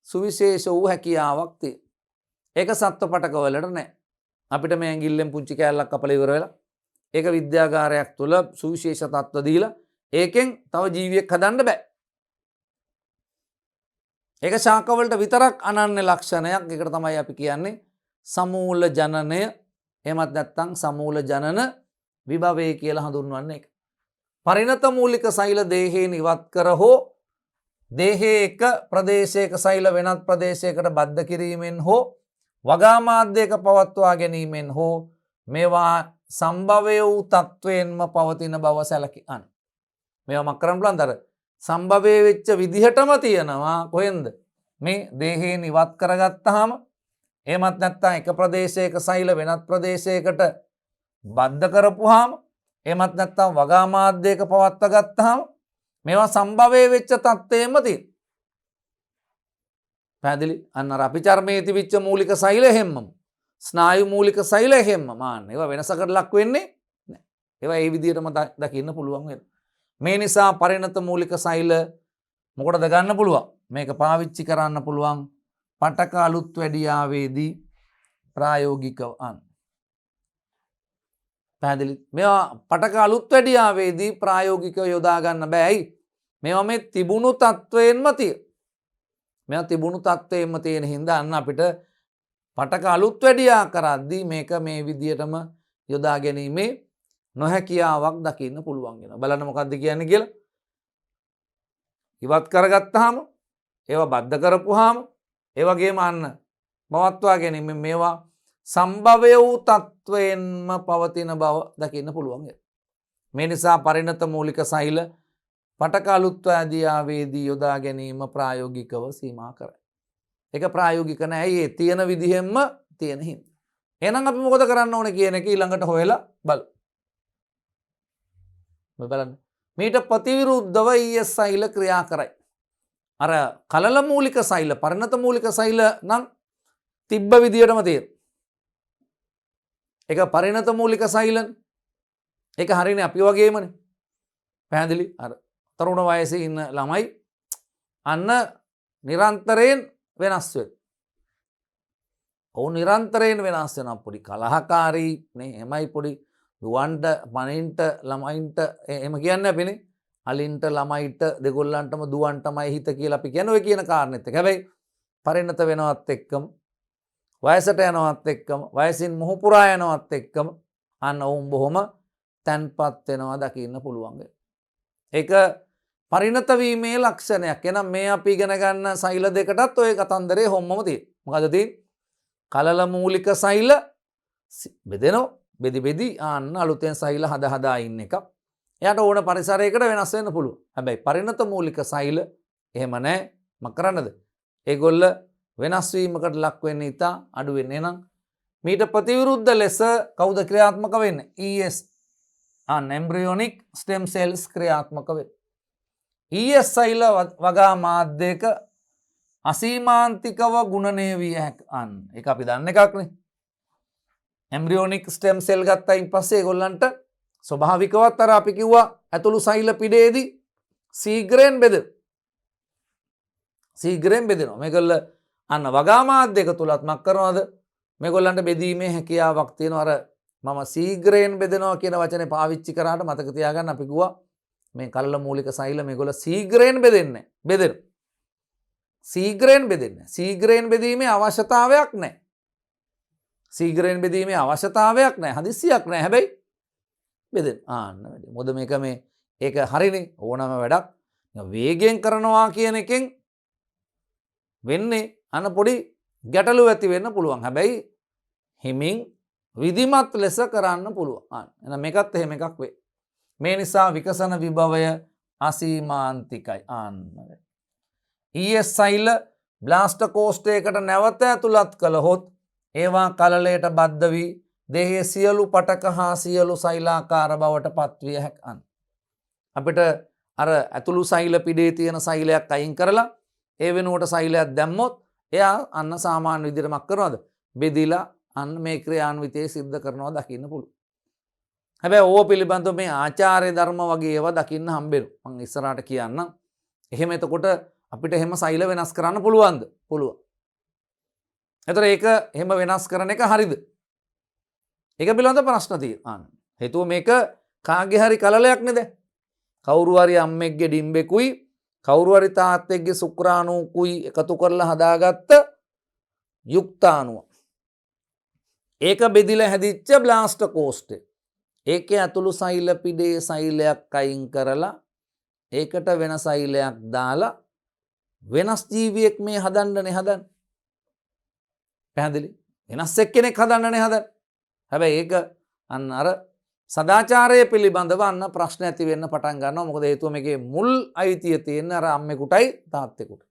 සුවිශේෂ වූ හැකියාවක් තියෙනවා. ඒක සත්ව පටක වලට නැහැ. අපිට මේ ඇඟිල්ලෙන් පුංචි කෑල්ලක් කපලා ඉවර වෙලා ඒක විද්‍යාගාරයක් තුල සුවිශේෂ තත්ත්ව දීලා ඒකෙන් තව ජීවියෙක් හදන්න බෑ. ඒක ශාක වලට විතරක් අනන්‍ය ලක්ෂණයක්. ඒකට තමයි අපි කියන්නේ සමූල ජනනය. එහෙමත් නැත්නම් සමූල ජනන විභවය කියලා හඳුන්වන්නේ ඒක. පරිණත මූලික සෛල දේහයෙන් ඉවත් කර හෝ දේහයේ එක ප්‍රදේශයක සෛල වෙනත් ප්‍රදේශයකට බද්ධ කිරීමෙන් හෝ වගා මාධ්‍යයක පවත්වා ගැනීමෙන් හෝ මේවා සම්භවය වූ තත්වයෙන්ම පවතින බව සැලකී අන්න. මේවා මක් කරන්න පුළුවන්ද? අර සම්භවය වෙච්ච විදිහටම තියෙනවා කොහෙන්ද? මේ දේහයෙන් ඉවත් කරගත්තාම එහෙමත් නැත්නම් එක ප්‍රදේශයක සෛල වෙනත් ප්‍රදේශයකට බද්ධ කරපුවාම එහෙමත් නැත්නම් වගා මාධ්‍යයක පවත්වා ගත්තාම මේවා සම්භවය වෙච්ච තත්ත්වෙම තියෙනවා. පැහැදිලි? අන්න අර අපි චර්මයේ තිබිච්ච මූලික සෛල හැමම ස්නායු මූලික සෛල හැමම මාන්න ඒවා වෙනසකට ලක් වෙන්නේ නැහැ. ඒවා ඒ විදිහටම දකින්න පුළුවන් වෙනවා. මේ නිසා පරිණත මූලික සෛල මොකටද ගන්න පුළුවන්? මේක පාවිච්චි කරන්න පුළුවන් පටක අලුත් වැඩියාවේදී ප්‍රායෝගිකව අන්න. පැහැදිලි? මේවා පටක අලුත් වැඩියාවේදී ප්‍රායෝගිකව යොදා ගන්න බෑයි. මේවා මේ තිබුණු තත්වයෙන්ම තියෙන. මේවා තිබුණු තත්වයෙන්ම තියෙන හින්දා අන්න අපිට පටක අලුත් වැඩියා කරද්දී මේක මේ විදිහටම යොදා ගැනීමේ නොහැකියාවක් දකින්න පුළුවන් වෙනවා. බලන්න මොකද්ද කියන්නේ කියලා. ඉවත් කරගත්තාම ඒවා බද්ධ කරපුවාම ඒ වගේම අන්න පවත්වා ගැනීම මේවා සම්භවය වූ තත්වයෙන්ම පවතින බව දකින්න පුළුවන් වෙනවා. මේ නිසා පරිණත මූලික සෛල පටක අලුත් වැඩියාවේදී යොදා ගැනීම ප්‍රායෝගිකව සීමා කරයි. ඒක ප්‍රායෝගික නැහැ. ඒ තියෙන විදිහෙන්ම තියෙන හින්දා. එහෙනම් අපි මොකද කරන්න ඕනේ කියන එක ඊළඟට හොයලා බලමු. බලන්න. මීට ප්‍රතිවිරුද්ධව ES සෛල ක්‍රියා කරයි. අර කලල මූලික සෛල පරිණත මූලික සෛල නම් තිබ්බ විදියටම තියෙන. ඒක පරිණත මූලික සෛලනේ. ඒක හරියනේ අපි වගේමනේ. පැහැදිලි? අර තරුණ වයසේ ඉන්න ළමයි අන්න නිරන්තරයෙන් වෙනස් වෙනවා. ඔවුන් නිරන්තරයෙන් වෙනස් වෙනවා. පොඩි කලහකාරී නේ එමයි පොඩි දුවන්ට පනින්ට ළමයින්ට එහෙම කියන්නේ අපිනේ. අලින්ට ළමයිට දෙගොල්ලන්ටම දුවන්ටමයි හිත කියලා අපි කියන ඔය කියන කාරණෙත් එක. හැබැයි පරිණත වෙනවත් එක්කම වයසට යනවත් එක්කම වයසින් මොහු පුරා යනවත් එක්කම අන්න ඔවුන් බොහොම තැන්පත් වෙනවා දකින්න පුළුවන්. ඒක පරිණත වීමේ ලක්ෂණයක්. එහෙනම් මේ අපි ඉගෙන ගන්න සෛල දෙකටත් ඔය කතන්දරේ හොම්මම තියෙනවා. මොකද තියෙන්නේ? කලල මූලික සෛල බෙදෙනවා. බෙදි අන්න අලුතෙන් සෛල හදා ඉන්න එක. එයාට ඕන පරිසරයකට වෙනස් වෙන්න පුළුවන්. හැබැයි පරිණත මූලික සෛල එහෙම නැහැ. මම කරන්නද? ඒගොල්ල වෙනස් වීමකට ලක් වෙන්නේ ඉතා අඩු වෙන්නේ. එහෙනම් මීට ප්‍රතිවිරුද්ධ ලෙස කවුද ක්‍රියාත්මක වෙන්නේ? ES embryonic stem cells ක්‍රියාත්මක වෙන්නේ. ES සෛල වගා මාධ්‍යයක අසීමාන්තිකව ගුණණය විය හැක. අන්න ඒක අපි දන්න එකක්නේ. එම්බ්‍රියෝනික් ස්ටෙම් සෙල් ගත්තයින් පස්සේ ඒගොල්ලන්ට ස්වභාවිකවත් අර අපි කිව්වා ඇතුළු සෛල පිඩේදී සීග්‍රයෙන් බෙදෙනවා. සීග්‍රයෙන් බෙදෙනවා. මේගොල්ල අන්න වගා මාධ්‍යක තුලත් මක් කරනවද? මේගොල්ලන්ට බෙදීමේ හැකියාවක් තියෙනවා. අර මම සීග්‍රයෙන් බෙදෙනවා කියන වචනේ පාවිච්චි කරාට මතක තියාගන්න අපි කිව්වා මේ කලල මූලික සෛල මේගොල්ල සීග්‍රයෙන් බෙදෙන්නේ බෙදෙනවා. සීග්‍රයෙන් බෙදෙන්නේ. සීග්‍රයෙන් බෙදීමේ අවශ්‍යතාවයක් නැහැ. සීග්‍රයෙන් බෙදීමේ අවශ්‍යතාවයක් නැහැ. හදිස්සියක් නැහැ. හැබැයි බෙදෙන. ආන්න වැඩි. මොකද මේක මේ ඒක හරිනේ ඕනම වැඩක් වේගයෙන් කරනවා කියන එකෙන් වෙන්නේ අන පොඩි ගැටලු ඇති වෙන්න පුළුවන්. හැබැයි හිමින් විධිමත් ලෙස කරන්න පුළුවන්. එහෙනම් මේකත් එහෙම එකක් වේ. මේ නිසා විකසන විභවය අසීමාන්තිකයි. ES සෛල බ්ලාස්ටෝකෝස්ටයකට නැවත ඇතුළත් කළහොත් ඒවා කලලයට බද්ධ වී දේහයේ සියලු පටක හා සියලු සෛලාකාර බවට පත්විය හැකියි. අපිට අර ඇතුළු සෛල පිටේ තියෙන සෛලයක් අයින් කරලා ඒ වෙනුවට සෛලයක් දැම්මොත් එයා අන්න සාමාන්‍ය විදිහට මක් කරනවද? බෙදිලා අන්න මේ ක්‍රියාන්විතය සිද්ධ කරනවා දකින්න පුළුවන්. හැබැයි ඕව පිළිබඳව මේ ආචාර්ය ධර්ම වගේ ඒවා දකින්න හම්බෙනවා. මම ඉස්සරහට කියන්නම්. එහෙම එතකොට අපිට එහෙම සෛල වෙනස් කරන්න පුළුවන්ද? පුළුවන්. එතකොට ඒක එහෙම වෙනස් කරන එක හරිද? ඒක පිළිබඳ ප්‍රශ්න තියෙනවා. හේතුව මේක කාගේ හරි කලලයක් නේද? කවුරු හරි අම්මෙක්ගේ ඩිම්බෙකුයි කවුරු හරි තාත්තෙක්ගේ ශුක්‍රාණුකුයි එකතු කරලා හදාගත්ත යුක්තාණුව. ඒක බෙදිලා හැදිච්ච බ්ලාස්ටෝකෝස්ටේ. ඒකේ ඇතුළු සෛල පිඩේ සෛලයක් අයින් කරලා ඒකට වෙන සෛලයක් දාලා වෙනස් ජීවියෙක් මේ හදන්නනේ හදන්නේ. පැහැදිලි? වෙනස් එක්කෙනෙක් හදන්නනේ හදන්නේ. හැබැයි ඒක අන්න අර සදාචාරය පිළිබඳව අන්න ප්‍රශ්න ඇති වෙන්න පටන් ගන්නවා. මොකද හේතුව මේකේ මුල් අයිතිය තියෙන අර අම්මෙකුටයි තාත්තෙකුට.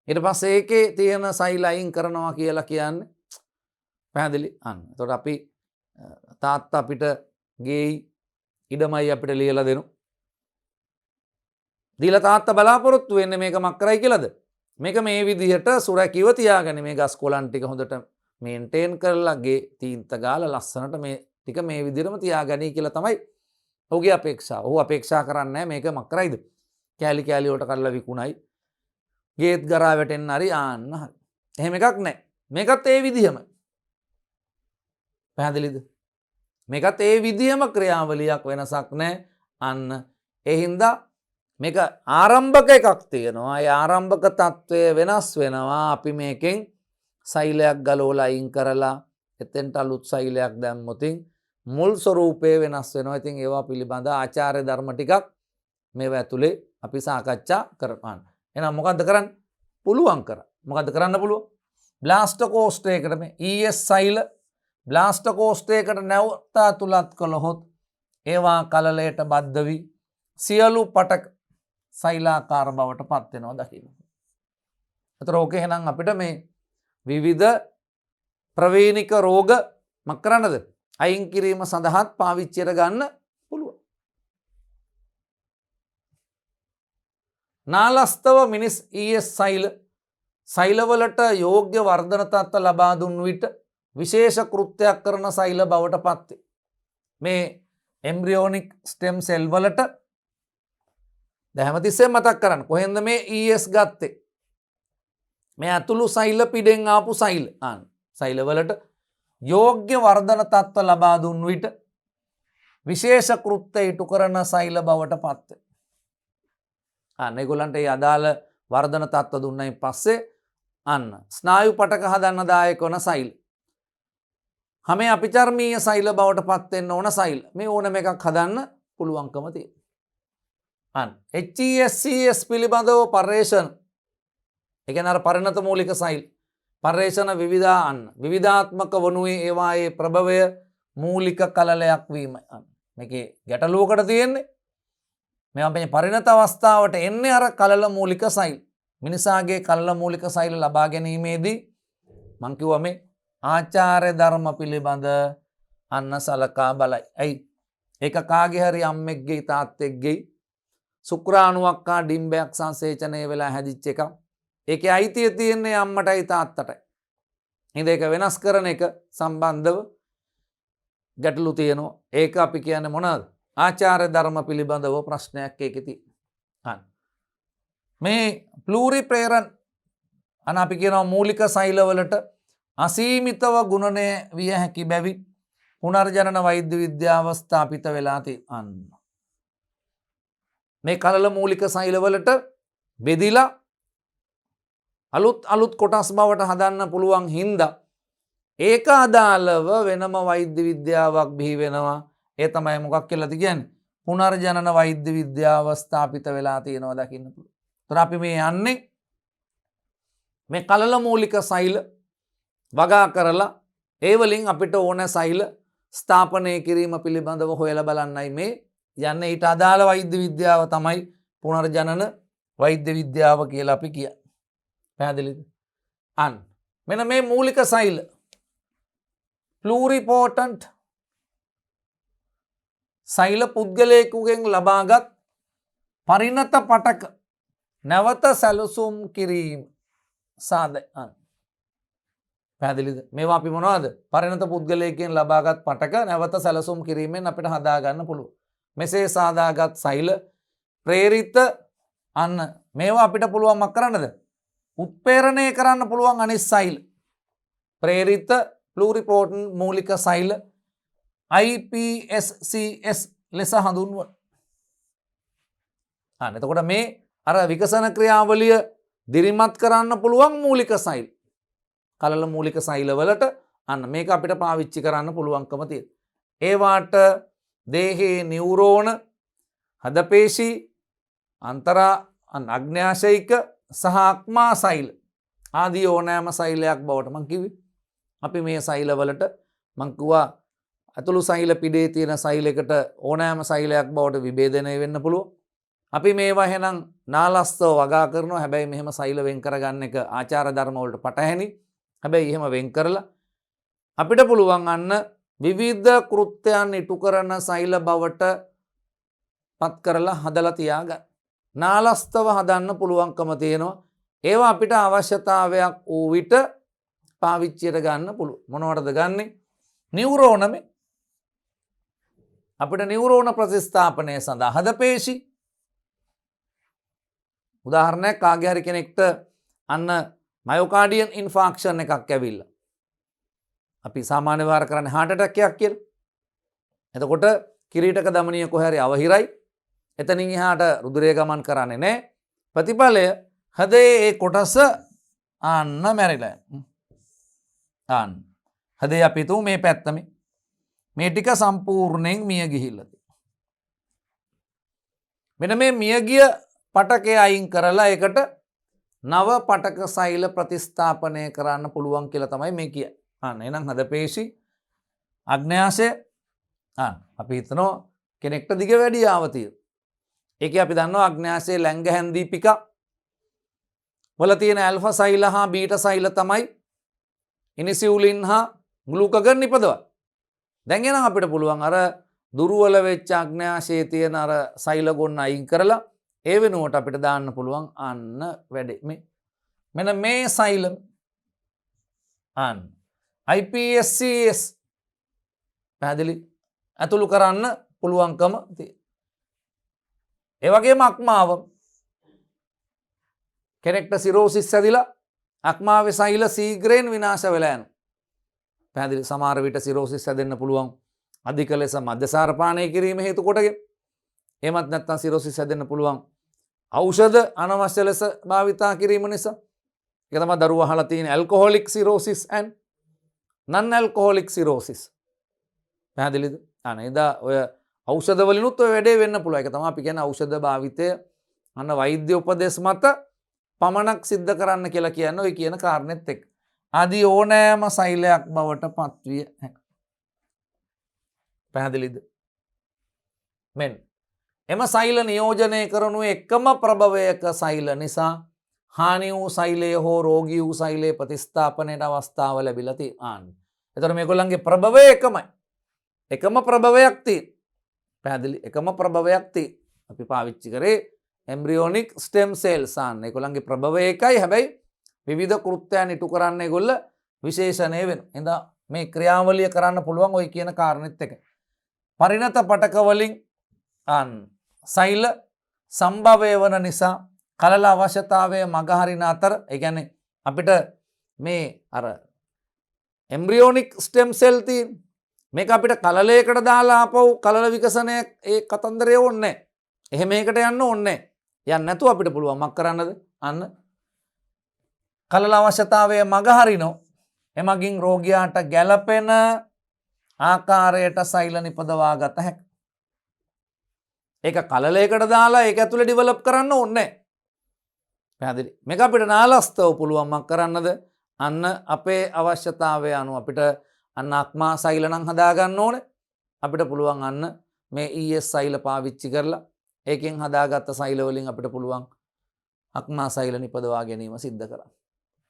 ඊට පස්සේ ඒකේ තියෙන සෛල අයින් කරනවා කියලා කියන්නේ පැහැදිලි? අන්න. එතකොට අපි තාත්තා අපිට ගෙයි ඉඩමයි අපිට ලියලා දෙනවා. දීලා තාත්තා බලාපොරොත්තු වෙන්නේ මේක මක් කරයි කියලාද? මේක මේ විදිහට සුරැකිව තියාගන්න මේ ගස් කොළන් ටික හොඳට මේන්ටේන් කරලාගේ තීන්ත ගාල ලස්සනට මේ ටික මේ විදිහටම තියාගනී කියලා තමයි ඔහුගේ අපේක්ෂාව. ඔහු අපේක්ෂා කරන්නේ මේක මක්කරයිද කෑලි කෑලි වලට කරලා විකුණයි ගේත් ගරා වැටෙන්න හරි ආන්න හරි. එහෙම එකක් නැහැ. මේකත් ඒ විදිහම. පැහැදිලිද? මේකත් ඒ විදිහම ක්‍රියාවලියක් වෙනසක් නැහැ. අන්න ඒ හින්දා මේක ආරම්භක එකක් තියෙනවා. ඒ ආරම්භක తත්වය වෙනස් වෙනවා. අපි මේකෙන් සෛලයක් ගලවලා අයින් කරලා එතෙන්ට අලුත් සෛලයක් දැම්මොතින් මුල් ස්වරූපය වෙනස් වෙනවා. ඉතින් ඒවා පිළිබඳ ආචාර්ය ධර්ම ටිකක් මේවා ඇතුලේ අපි සාකච්ඡා කරපාන. එහෙනම් මොකද්ද කරන්න පුළුවන් කර? මොකද්ද කරන්න පුළුවන්? බ්ලාස්ට් කෝස්ටයකට මේ ES සෛල බ්ලාස්ට් කෝස්ටයකට නැවත අතුලත් කළහොත් ඒවා කලලයට බද්ධ වී සියලු පටක සෛලාකාර බවට පත් වෙනවා දකින්න. ඒතර ඕක එහෙනම් අපිට මේ විවිධ ප්‍රවේණික රෝග මක් කරන්නද? අයින් කිරීම සඳහාත් පාවිච්චියට ගන්න පුළුවන්. නාලස්තව මිනිස් ES සෛලවලට යෝග්‍ය වර්ධන තත්ත්ව ලබා දුන් විට විශේෂ කෘත්‍යයක් කරන සෛල බවට පත් වේ. මේ එම්බ්‍රියෝනික් ස්ටෙම් සෙල් වලට දැන් හැමතිස්සෙම මතක් කරන්න කොහෙන්ද මේ ES ගත්තේ? මේ අතුළු සෛල පිටෙන් ආපු සෛල. සෛලවලට යෝග්‍ය වර්ධන තත්ත්ව ලබා දුන් විට විශේෂ කෘත්‍ය ඉටු කරන සෛල බවට පත් වේ. ඒගොල්ලන්ට ඒ අදාළ වර්ධන තත්ත්ව දුන්නයින් පස්සේ අන්න ස්නායු පටක හදන්න දායක වන සෛල. හැම අපිචර්මීය සෛල බවට පත් වෙන්න ඕන සෛල. මේ ඕනම එකක් හදන්න පුළුවන්කම තියෙනවා. HESCS පිළිබඳව පර්යේෂණ. ඒ කියන්නේ අර පරිණත මූලික සෛල. පර්යේෂණ විවිධාත්මක වනුයේ ඒවායේ ප්‍රභවය මූලික කලලයක් වීම. මේකේ ගැටලුවකට තියෙන්නේ මේවා මේ පරිණත අවස්ථාවට එන්නේ අර කලල මූලික සෛල. මිනිසාගේ කලල මූලික සෛල ලබා ගැනීමේදී මං කිව්වා මේ ආචාර්ය ධර්ම පිළිබඳ අන්න සලකා බලයි. ඇයි? ඒක කාගේ හරි අම්මෙක්ගේ තාත්තෙක්ගේ ශුක්‍රාණුවක් හා ඩිම්බයක් සංසේචනය වෙලා හැදිච්ච එකක්. ඒකේ අයිතිය තියෙන්නේ අම්මටයි තාත්තටයි. ඉතින් ඒක වෙනස් කරන එක සම්බන්ධව ගැටලු තියෙනවා. ඒක අපි කියන්නේ මොනවද? ආචාර්ය ධර්ම පිළිබඳව ප්‍රශ්නයක් ඒකේ තියෙනවා. මේ ප්ලූරිප්‍රේරන් අපි කියනවා මූලික සෛලවලට අසීමිතව ගුණනය විය හැකි බැවින් පුනර්ජනන වෛද්‍ය විද්‍යාව ස්ථාපිත වෙලා තියෙනවා. මේ කලල මූලික සෛලවලට බෙදිලා අලුත් කොටස් බවට හදන්න පුළුවන් හින්දා ඒක අදාළව වෙනම වෛද්‍ය විද්‍යාවක් බිහි වෙනවා. ඒ තමයි මොකක් කියලාද කියන්නේ? පුනර්ජනන වෛද්‍ය විද්‍යාව ස්ථාපිත වෙලා තියෙනවා දකින්න පුළුවන්. ඒතර අපි මේ යන්නේ මේ කලල මූලික සෛල වගා කරලා ඒ වලින් අපිට ඕන සෛල ස්ථාපනය කිරීම පිළිබඳව හොයලා බලන්නයි මේ යන්නේ. ඊට අදාළ වෛද්‍ය විද්‍යාව තමයි පුනර්ජනන වෛද්‍ය විද්‍යාව කියලා අපි කියන්නේ. පැහැදිලිද? මෙන්න මේ මූලික සෛල ප්ලූරිපොටන්ට් සෛල පුද්ගලයෙකුගෙන් ලබාගත් පරිණත පටක නැවත සැලසුම් කිරීම සාධක. පැහැදිලිද? මේවා අපි මොනවද? පරිණත පුද්ගලයෙක්ගෙන් ලබාගත් පටක නැවත සැලසුම් කිරීමෙන් අපිට හදා ගන්න පුළුවන්. මෙසේ සාදාගත් සෛල ප්‍රේරිත මේවා අපිට පුළුවන් මක් කරන්නද? උත්ප්‍රේරණය කරන්න පුළුවන් අනිත් සෛල. ප්‍රේරිත ප්ලූරිපොටන්ට් මූලික සෛල IPSCS ලෙස හඳුන්වන. එතකොට මේ අර විකසන ක්‍රියාවලිය දිරිමත් කරන්න පුළුවන් මූලික සෛල. කලල මූලික සෛලවලට මේක අපිට පාවිච්චි කරන්න පුළුවන්කම තියෙනවා. ඒවාට දේහයේ නියුරෝන, හදපේශී, අග්න්‍යාශයික සහ අක්මා සෛල ආදී ඕනෑම සෛලයක් බවට මං කිව්වේ. අපි මේ සෛලවලට මං කිව්වා අතුළු සෛල පිටේ තියෙන සෛලයකට ඕනෑම සෛලයක් බවට විභේදනය වෙන්න පුළුවන්. අපි මේවා එහෙනම් නාලස්තව වගා කරනවා. හැබැයි මෙහෙම සෛල වෙන් කරගන්න එක ආචාර ධර්ම වලට පටහැනි. හැබැයි එහෙම වෙන් කරලා අපිට පුළුවන් විවිධ කෘත්‍යයන් ඉටු කරන සෛල බවට පත් කරලා හදලා තියාගන්න. නාලස්තව හදන්න පුළුවන්කම තියෙනවා. ඒවා අපිට අවශ්‍යතාවයක් වූ විට පාවිච්චියට ගන්න පුළුවන්. මොනවටද ගන්නෙ? නියුරෝනමේ. අපිට නියුරෝන ප්‍රතිස්ථාපනය සඳහා හදපේශි. උදාහරණයක් කාගේ හරි කෙනෙක්ට අන්න මයෝකාඩියන් ඉන්ෆාක්ෂන් එකක් ඇවිල්ලා. අපි සාමාන්‍ය වාර කරන්නේ heart attack එකක් කියලා. එතකොට කිරීටක දමනීය කොහේ හරි අවහිරයි. එතනින් එහාට රුධිරය ගමන් කරන්නේ නැහැ. ප්‍රතිඵලය හදේ ඒ කොටස අන්න මැරිලා යනවා. හදේ අපි තු මේ පැත්තම මේ ටික සම්පූර්ණයෙන් මිය ගිහිල්ලා තියෙනවා. මෙන්න මේ මියගිය පටකය අයින් කරලා ඒකට නව පටක සෛල ප්‍රතිස්ථාපනය කරන්න පුළුවන් කියලා තමයි මේ කියන්නේ. එහෙනම් හදපේශි අග්න්‍යාශය අපි හිතනවා කෙනෙක්ට දිග වැඩියාව තියෙනවා. ඒක අපි දන්නවා අග්න්‍යාශයේ ලැංගහැන්දීපික වල තියෙන ඇල්ෆා සෛල හා බීටා සෛල තමයි ඉනිසියුලින් හා ග්ලූකගන් නිපදවන්නේ. දැන් එනම් අපිට පුළුවන් අර දුර්වල වෙච්ච අග්න්‍යාශයේ තියෙන අර සෛල ගොන්න අයින් කරලා ඒ වෙනුවට අපිට දාන්න පුළුවන් අන්න වැඩේ මෙන්න මේ සෛල අන්න IPSCs පැහැදිලි ඇතුළු කරන්න පුළුවන්කම තියෙනවා. ඒ වගේම අක්මාව කෙනෙක්ට සිරෝසිස් හැදිලා අක්මාවේ සෛල සීඝ්‍රයෙන් විනාශ වෙලා යනවා. පැහැදිලි සමහර විට සිරෝසිස් හැදෙන්න පුළුවන් අධික ලෙස මද්යසාර පානය කිරීම හේතු කොටගෙන. එහෙමත් නැත්නම් සිරෝසිස් හැදෙන්න පුළුවන් ඖෂධ අනවශ්‍ය ලෙස භාවිතා කිරීම නිසා. ඒක තමයි දරුවා අහලා තියෙන alcoholic cirrhosis and non alcoholic cirrhosis. පැහැදිලිද? එදා ඔය ඖෂධ වලිනුත් ඔය වැඩේ වෙන්න පුළුවන්. ඒක තමයි අපි කියන්නේ ඖෂධ භාවිතය අන්න වෛද්‍ය උපදෙස් මත පමණක් සිද්ධ කරන්න කියලා කියන්නේ ඔය කියන කාරණෙත් එක්ක. ආදී ඕනෑම සෛලයක් බවට පත්විය හැකියි. පැහැදිලිද? මෙන්න එම සෛල නියෝජනය කරනු එකම ප්‍රභවයක සෛල නිසා හානි වූ සෛලය හෝ රෝගී වූ සෛලයේ ප්‍රතිස්ථාපනයට අවස්ථාව ලැබිලා තියෙනවා. එතකොට මේගොල්ලන්ගේ ප්‍රභවය එකමයි. එකම ප්‍රභවයක් තියෙනවා. පැහැදිලි? එකම ප්‍රභවයක් තියෙනවා. අපි පාවිච්චි කරේ එම්බ්‍රියෝනික් ස්ටෙම් සෙල්ස් ආන්න. ඒගොල්ලන්ගේ ප්‍රභවය එකයි. හැබැයි විවිධ කෘත්‍යයන් ඉටු කරන්න ඒගොල්ල විශේෂණය වෙනවා. එහෙනම් මේ ක්‍රියාවලිය කරන්න පුළුවන් ওই කියන කාරණෙත් එක. පරිණත පටක වලින් සෛල සම්භවය වන නිසා කලල අවශ්‍යතාවය මගහරින අතර ඒ කියන්නේ අපිට මේ අර එම්බ්‍රියෝනික් ස්ටෙම් සෙල් තියෙන මේක අපිට කලලයකට දාලා ආපහු කලල විකසනය ඒ කතන්දරය ඕනේ නැහැ. එහෙම එකකට යන්න ඕනේ නැහැ. යන්න නැතුව අපිට පුළුවන් මක් කරන්නද? අන්න කලල අවශ්‍යතාවය මගහරිනෝ එමගින් රෝගියාට ගැළපෙන ආකාරයට සෛල නිපදවා ගත හැකියි. ඒක කලලයකට දාලා ඒක ඇතුළේ ඩිවලොප් කරන්න ඕනේ නැහැ. පැහැදිලි? මේක අපිට නාලස්තව පුළුවන් මක් කරන්නද? අන්න අපේ අවශ්‍යතාවය අනුව අපිට අන්න අක්මා සෛල නම් හදා ගන්න ඕනේ. අපිට පුළුවන් අන්න මේ ES සෛල පාවිච්චි කරලා ඒකෙන් හදාගත්ත සෛල වලින් අපිට පුළුවන් අක්මා සෛල නිපදවා ගැනීම සිද්ධ කරන්න.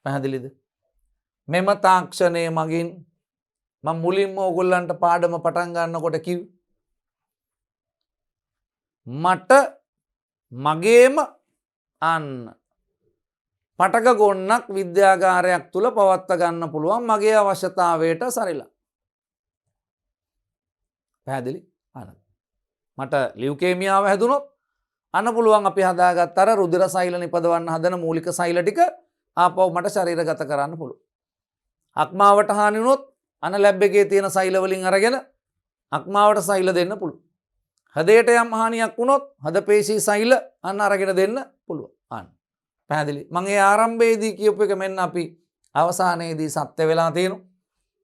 පැහැදිලිද? මෙම තාක්ෂණය මගින් මම මුලින්ම ඕගොල්ලන්ට පාඩම පටන් ගන්නකොට කිව්වේ මට මගේම අන්න පටක ගොන්නක් විද්‍යාගාරයක් තුළ පවත්ව ගන්න පුළුවන් මගේ අවශ්‍යතාවයට සරිලා. පැහැදිලි? මට ලියුකේමියාව හැදුනොත් අන්න පුළුවන් අපි හදාගත්ත අර රුධිර සෛල නිපදවන්න හදන මූලික සෛල ටික ආපහු මට ශරීරගත කරන්න පුළුවන්. අක්මාවට හානි වුණොත් අන්න ලැබ් එකේ තියෙන සෛල වලින් අරගෙන අක්මාවට සෛල දෙන්න පුළුවන්. හදයට යම් හානියක් වුණොත් හදපේශී සෛල අන්න අරගෙන දෙන්න පුළුවන්. අන්න පැහැදිලි? මම ඒ ආරම්භයේදී කියපු එක මෙන්න අපි අවසානයේදී සත්‍ය වෙලා තියෙනවා.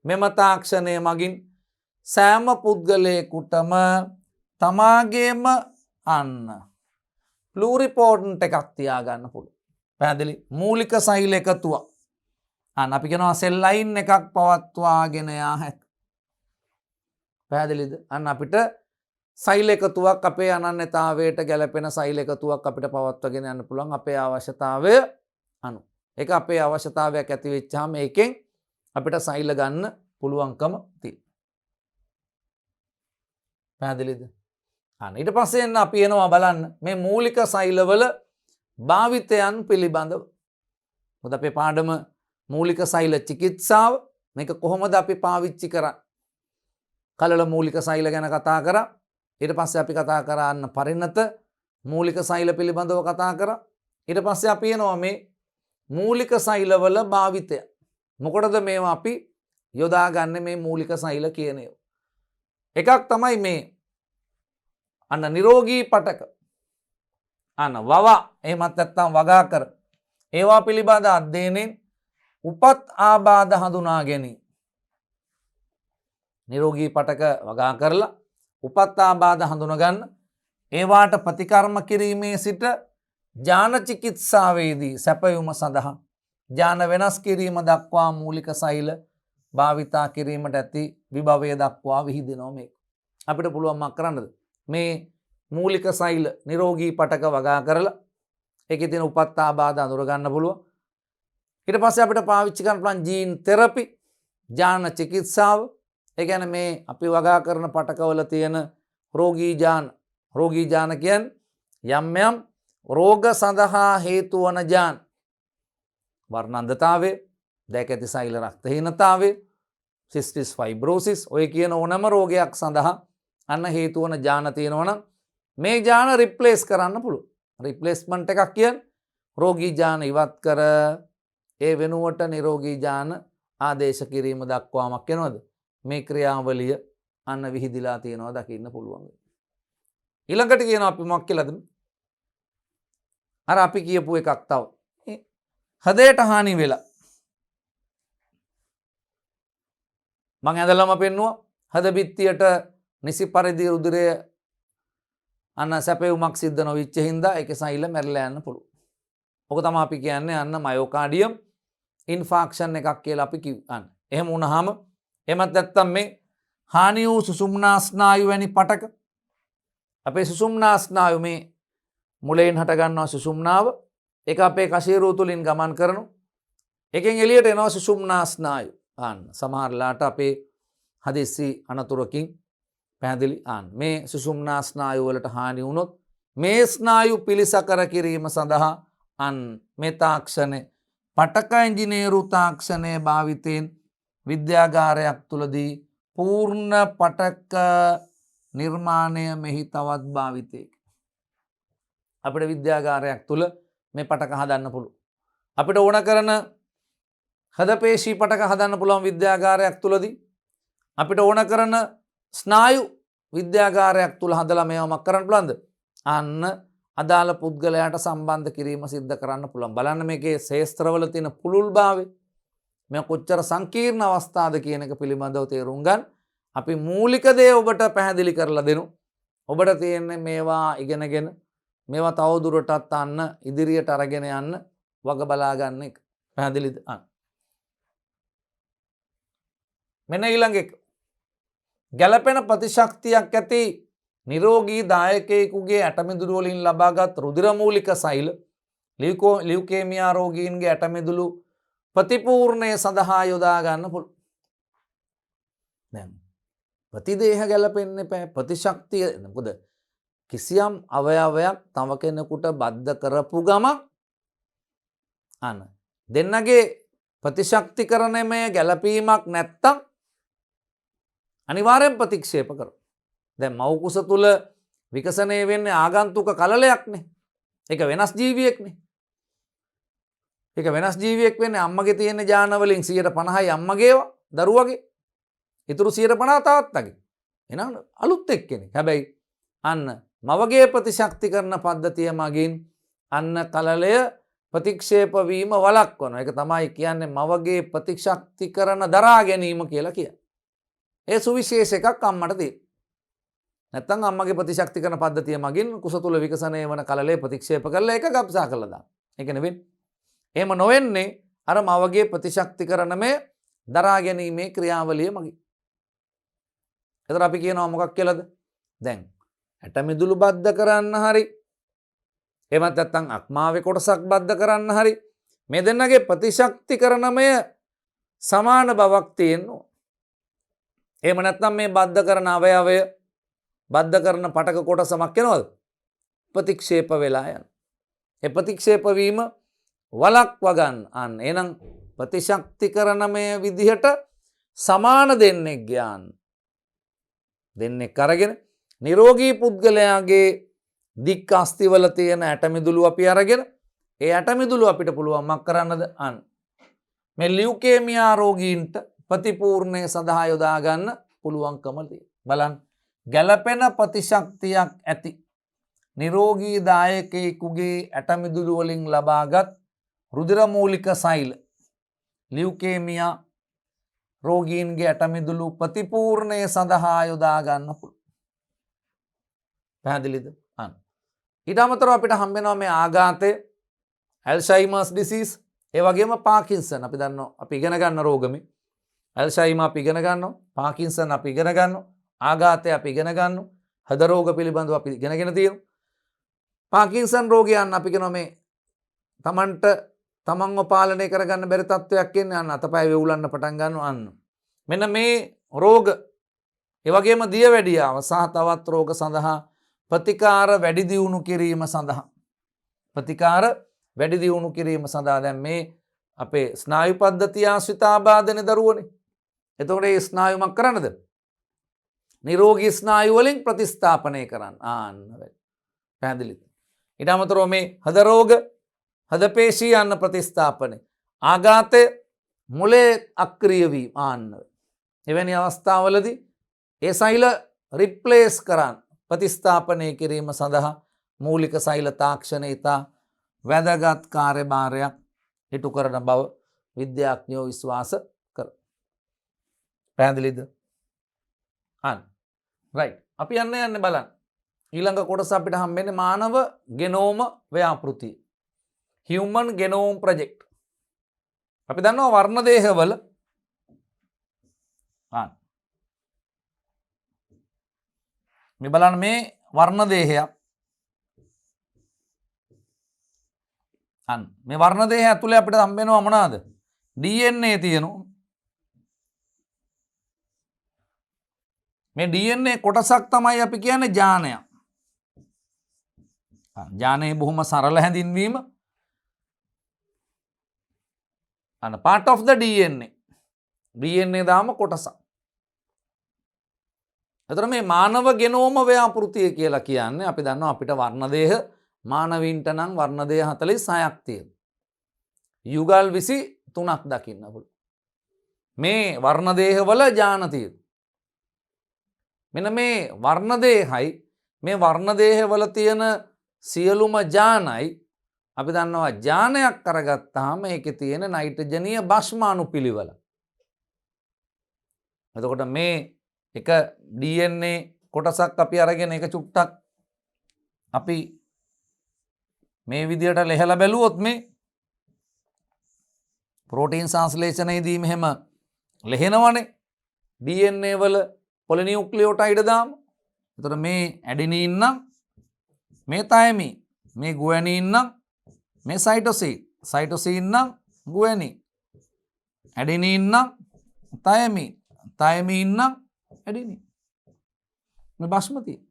මෙම තාක්ෂණය මගින් සෑම පුද්ගලයෙකුටම තමාගේම අන්න ප්ලූරිපෝටන්ට් එකක් තියාගන්න පුළුවන්. පැහැදිලි? මූලික සෛල එකතුවක්. අන්න අපි කියනවා සෙල් ලයින් එකක් පවත්වාගෙන යා හැක. පැහැදිලිද? අන්න අපිට සෛල එකතුවක් අපේ අනන්‍යතාවයට ගැලපෙන සෛල එකතුවක් අපිට පවත්වාගෙන යන්න පුළුවන් අපේ අවශ්‍යතාවය අනුව. ඒක අපේ අවශ්‍යතාවයක් ඇති වෙච්චාම ඒකෙන් අපිට සෛල ගන්න පුළුවන්කම තියෙනවා. පැහැදිලිද? අන්න ඊට පස්සේ එන්න අපි එනවා බලන්න මේ මූලික සෛලවල භාවිතයන් පිළිබඳව. මොකද අපේ පාඩම මූලික සෛල චිකිත්සාව. මේක කොහොමද අපි පාවිච්චි කරන්නේ? කලල මූලික සෛල ගැන කතා කරා. ඊට පස්සේ අපි කතා කරන්න පරිණත මූලික සෛල පිළිබඳව කතා කරා. ඊට පස්සේ අපි එනවා මේ මූලික සෛලවල භාවිතය. මොකටද මේවා අපි යොදාගන්නේ මේ මූලික සෛල කියන ඒවා? එකක් තමයි මේ අන්න නිරෝගී පටක. අන්න වවා එහෙමත් නැත්නම් වගාකර. ඒවා පිළිබඳ අධ්‍යයනයෙන් උපත් ආබාධ හඳුනා ගැනීම. නිරෝගී පටක වගා කරලා උපත් ආබාධ හඳුනගන්න, ඒවාට ප්‍රතිකර්ම කිරීමේ සිට ජාන චිකිත්සාවේදී සැපයුම සඳහා ජාන වෙනස් කිරීම දක්වා මූලික සෛල භාවිතා කිරීමට ඇති විභවය දක්වා විහිදෙනවා මේක. අපිට පුළුවන් මක් කරන්නද? මේ මූලික සෛල නිරෝගී පටක වගා කරලා ඒකේ තියෙන උපත් ආබාධ අඳුර ගන්න පුළුවන්. ඊට පස්සේ අපිට පාවිච්චි කරන්න පුළුවන් ජීන් තෙරපි, ජාන චිකිත්සාව. ඒ කියන්නේ මේ අපි වගා කරන පටකවල තියෙන රෝගී ජාන කියන්නේ යම් යම් රෝග සඳහා හේතු වන ජාන. වර්ණන්ධතාවය, දැක ඇති සෛල රක්තහීනතාවය, සිස්ටිස් ෆයිබ්‍රෝසිස්, ඔය කියන ඕනම රෝගයක් සඳහා අන්න හේතු වන ජාන තියෙනවා නම් මේ ජාන රිප්ලේස් කරන්න පුළුවන්. රිප්ලේස්මන්ට් එකක් කියන්නේ රෝගී ජාන ඉවත් කර ඒ වෙනුවට නිරෝගී ජාන ආදේශ කිරීම දක්වාමක් වෙනවද? මේ ක්‍රියාවලිය අන්න විහිදිලා තියෙනවා දකින්න පුළුවන්. ඊළඟට කියනවා අපි මොකක් කියලාද? අර අපි කියපු එකක් තව. හදයට හානි වෙලා. මං ඇදලම පෙන්නුවා හද බිත්තියට නිසි පරිදි රුධිරය අන්න සැපයුමක් සිද්ධ නොවිච්ච හින්දා ඒක සෛල මැරිලා යන්න පුළුවන්. ඔක තමයි අපි කියන්නේ අන්න මයෝකාඩියම් ඉන්ෆාක්ෂන් එකක් කියලා අපි කියන්න. එහෙම වුණාම එමත් නැත්තම් මේ හානි වූ සුසුම්නා ස්නායු වැනි පටක අපේ සුසුම්නා ස්නායු මේ මුලයෙන් හට ගන්නවා සුසුම්නාව. ඒක අපේ කශීරුව තුලින් ගමන් කරනවා. එකෙන් එළියට එනවා සුසුම්නා ස්නායු. ආන්න සමහරලාට අපේ හදිස්සි අනතුරකින් පැහැදිලි මේ සුසුම්නා ස්නායු වලට හානි වුණොත් මේ ස්නායු පිළිසකර කිරීම සඳහා මේ තාක්ෂණය පටක ඉංජිනේරු තාක්ෂණය භාවිතයෙන් විද්‍යාගාරයක් තුලදී පූර්ණ පටක නිර්මාණය මෙහි තවත් භාවිතයක. අපිට විද්‍යාගාරයක් තුල මේ පටක හදන්න පුළුවන්. අපිට ඕන කරන හදපේශී පටක හදන්න පුළුවන් විද්‍යාගාරයක් තුලදී. අපිට ඕන කරන ස්නායු විද්‍යාගාරයක් තුල හදලා මේවමක් කරන්න පුළුවන්ද? අන්න අදාළ පුද්ගලයාට සම්බන්ධ කිරීම සිද්ධ කරන්න පුළුවන්. බලන්න මේකේ ශේස්ත්‍රවල තියෙන පුළුල්භාවය. මේ කොච්චර සංකීර්ණ අවස්ථාද කියන එක පිළිබඳව තේරුම් ගන්න. අපි මූලික දේ ඔබට පැහැදිලි කරලා දෙනු. ඔබට තියෙන්නේ මේවා ඉගෙනගෙන මේවා තවදුරටත් අන්න ඉදිරියට අරගෙන යන්න වග බලා ගන්න එක. පැහැදිලිද? මෙන්න ඊළඟ එක. ගැළපෙන ප්‍රතිශක්තියක් ඇති නිරෝගී දායකයෙකුගේ ඇටමිදුළු වලින් ලබාගත් රුධිර මූලික සෛල ලියුකේමියා රෝගීන්ගේ ඇටමිදුළු ප්‍රතිපූර්ණය සඳහා යොදා ගන්න පුළුවන්. දැන් ප්‍රතිදේහ ගැලපෙන්නේ නැහැ ප්‍රතිශක්තිය. මොකද කිසියම් අවයවයක් තව කෙනෙකුට බද්ධ කරපු ගම දෙන්නගේ ප්‍රතිශක්තිකරණමය ගැලපීමක් නැත්තම් අනිවාර්යෙන් ප්‍රතික්ෂේප කරනවා. දැන් මව් කුස තුල විකසනය වෙන්නේ ආගන්තුක කලලයක්නේ. ඒක වෙනස් ජීවියෙක්නේ. ඒක වෙනස් ජීවියෙක් වෙන්නේ අම්මගේ තියෙන ජාන වලින් 50%යි අම්මගේවා දරුවගේ. ඊටු 50% තාත්තගේ. එහෙනම් අලුත් එක්කෙනෙක්. හැබැයි අන්න මවගේ ප්‍රතිශක්තිකරණ පද්ධතිය මගින් අන්න කලලය ප්‍රතික්ෂේප වීම වළක්වනවා. ඒක තමයි කියන්නේ මවගේ ප්‍රතිශක්තිකරණ දරා ගැනීම කියලා කියන්නේ. ඒ සුවිශේෂ එකක් අම්මට තියෙනවා. නැත්තම් අම්මගේ ප්‍රතිශක්තිකරණ පද්ධතිය මගින් කුස තුල විකසනය වන කලලය ප්‍රතික්ෂේප කරලා ඒක ගබ්සා කරලා දානවා. ඒක නෙවෙයි. එහෙම නොවෙන්නේ අර මවගේ ප්‍රතිශක්තිකරණමය දරා ගැනීමේ ක්‍රියාවලිය මගින්. එතකොට අපි කියනවා මොකක් කියලාද? දැන් ඇටමිදුළු බද්ධ කරන්න හරි එහෙමත් නැත්නම් අක්මාවේ කොටසක් බද්ධ කරන්න හරි මේ දෙන්නගේ ප්‍රතිශක්තිකරණමය සමාන බවක් තියෙනවා. එහෙම නැත්නම් මේ බද්ධ කරන අවයවය බද්ධ කරන පටක කොටසමක් වෙනවද? ප්‍රතික්ෂේප වෙලා යන. ඒ ප්‍රතික්ෂේප වීම වළක්වා ගන්න. අන්න එහෙනම් ප්‍රතිශක්තිකරණමය විදිහට සමාන දෙන්නෙක් ගියාන් දෙන්නෙක් අරගෙන නිරෝගී පුද්ගලයාගේ දික් අස්තිවල තියෙන ඇටමිදුළු අපි අරගෙන ඒ ඇටමිදුළු අපිට පුළුවන් මක් කරන්නද අන්න මේ ලියුකේමියා රෝගීන්ට ප්‍රතිපූර්ණය සඳහා යොදා ගන්න පුළුවන්කම තියෙනවා. බලන්න ගැළපෙන ප්‍රතිශක්තියක් ඇති නිරෝගී දායකයෙකුගේ ඇටමිදුළු වලින් ලබාගත් රුධිර මූලික සෛල ලියුකේමියා රෝගීන්ගේ ඇටමිදුළු ප්‍රතිපූර්ණය සඳහා යොදා ගන්න පුළුවන්. පැහැදිලිද? අන්න ඊට අමතරව අපිට හම්බ වෙනවා මේ ආඝාතය, ඇල්සයිමර්ස් ඩිසීස්, ඒ වගේම පාකින්සන් අපි දන්නවා අපි ඉගෙන ගන්න රෝගමේ. ඇල්සයිමර් අපි ඉගෙන ගන්නවා, පාකින්සන් අපි ඉගෙන ගන්නවා, ආඝාතය අපි ඉගෙන ගන්නවා, හෘද රෝග පිළිබඳව අපි ඉගෙනගෙන තියෙනවා. පාකින්සන් රෝගයන් අපි කියනවා මේ තමන්ට තමන්ව පාලනය කරගන්න බැරි තත්ත්වයක් එන්නේ අන්න අතපය වෙවුලන්න පටන් ගන්නවා අන්න. මෙන්න මේ රෝග ඒ වගේම දියවැඩියාව සහ තවත් රෝග සඳහා ප්‍රතිකාර වැඩි දියුණු කිරීම සඳහා දැන් මේ අපේ ස්නායු පද්ධතිය ආශ්‍රිත ආබාධන දරුවනේ. එතකොට මේ ස්නායුමක් කරන්නද? නිරෝගී ස්නායු වලින් ප්‍රතිස්ථාපනය කරන්න. ආන්න පැහැදිලිද? ඊට අමතරව මේ හෘද රෝග, හෘද පේශී යන ප්‍රතිස්ථාපනය, ආඝාතය, මොලේ අක්‍රිය වීම ආන්න. එවැනි අවස්ථාවලදී ඒ සෛල රිප්ලේස් කරන්න ප්‍රතිස්ථාපනය කිරීම සඳහා මූලික සෛල තාක්ෂණය ඉතා වැදගත් කාර්යභාරයක් ඉටු කරන බව විද්‍යාඥයෝ විශ්වාස කර. පැහැදිලිද? අන්න රයිට්. අපි යන්න බලන්න. ඊළඟ කොටස අපිට හම්බෙන්නේ මානව ගෙනෝම ව්‍යාපෘතිය. Human Genome Project. අපි දන්නවා වර්ණ දේහවල මේ බලන්න මේ වර්ණ දේහයක් අන්න මේ වර්ණ දේහය ඇතුලේ අපිට හම්බ වෙනවා මොනවාද? DNA තියෙනවා. මේ DNA කොටසක් තමයි අපි කියන්නේ ජානයක්. ජානයේ බොහොම සරල හැඳින්වීම අන්න part of the DNA. DNA දාම කොටසක්. එතකොට මේ මානව ගෙනෝම ව්‍යාපෘතිය කියලා කියන්නේ අපි දන්නවා අපිට වර්ණ දේහ මානවීන්ට නම් වර්ණ දේහ 46ක් තියෙනවා. යුගල් 23ක් දකින්න පුළුවන්. මේ වර්ණ දේහවල ජාන තියෙනවා. මෙන්න මේ වර්ණ දේහයි මේ වර්ණ දේහවල තියෙන සියලුම ජානයි අපි දන්නවා ජානයක් කරගත්තාම ඒකේ තියෙන නයිට්‍රජනීය භස්ම අණුපිළිවෙල. එතකොට මේ එක DNA කොටසක් අපි අරගෙන එක චුට්ටක් අපි මේ විදියට ලෙහලා බැලුවොත් මේ ප්‍රෝටීන් සංශ්ලේෂණයේදී මෙහෙම ලෙහෙනවනේ DNA වල පොලිනියුක්ලියෝටයිඩ් දාම. එතකොට මේ ඇඩෙනින් නම් මේ තයමින්, මේ ගුවැනින් නම් මේ සයිටෝසින්, සයිටෝසින් නම් ගුවැනින්, ඇඩෙනින් නම් තයමින්, තයමින් නම් ඇඩෙනින්. මේ භස්ම තියෙනවා.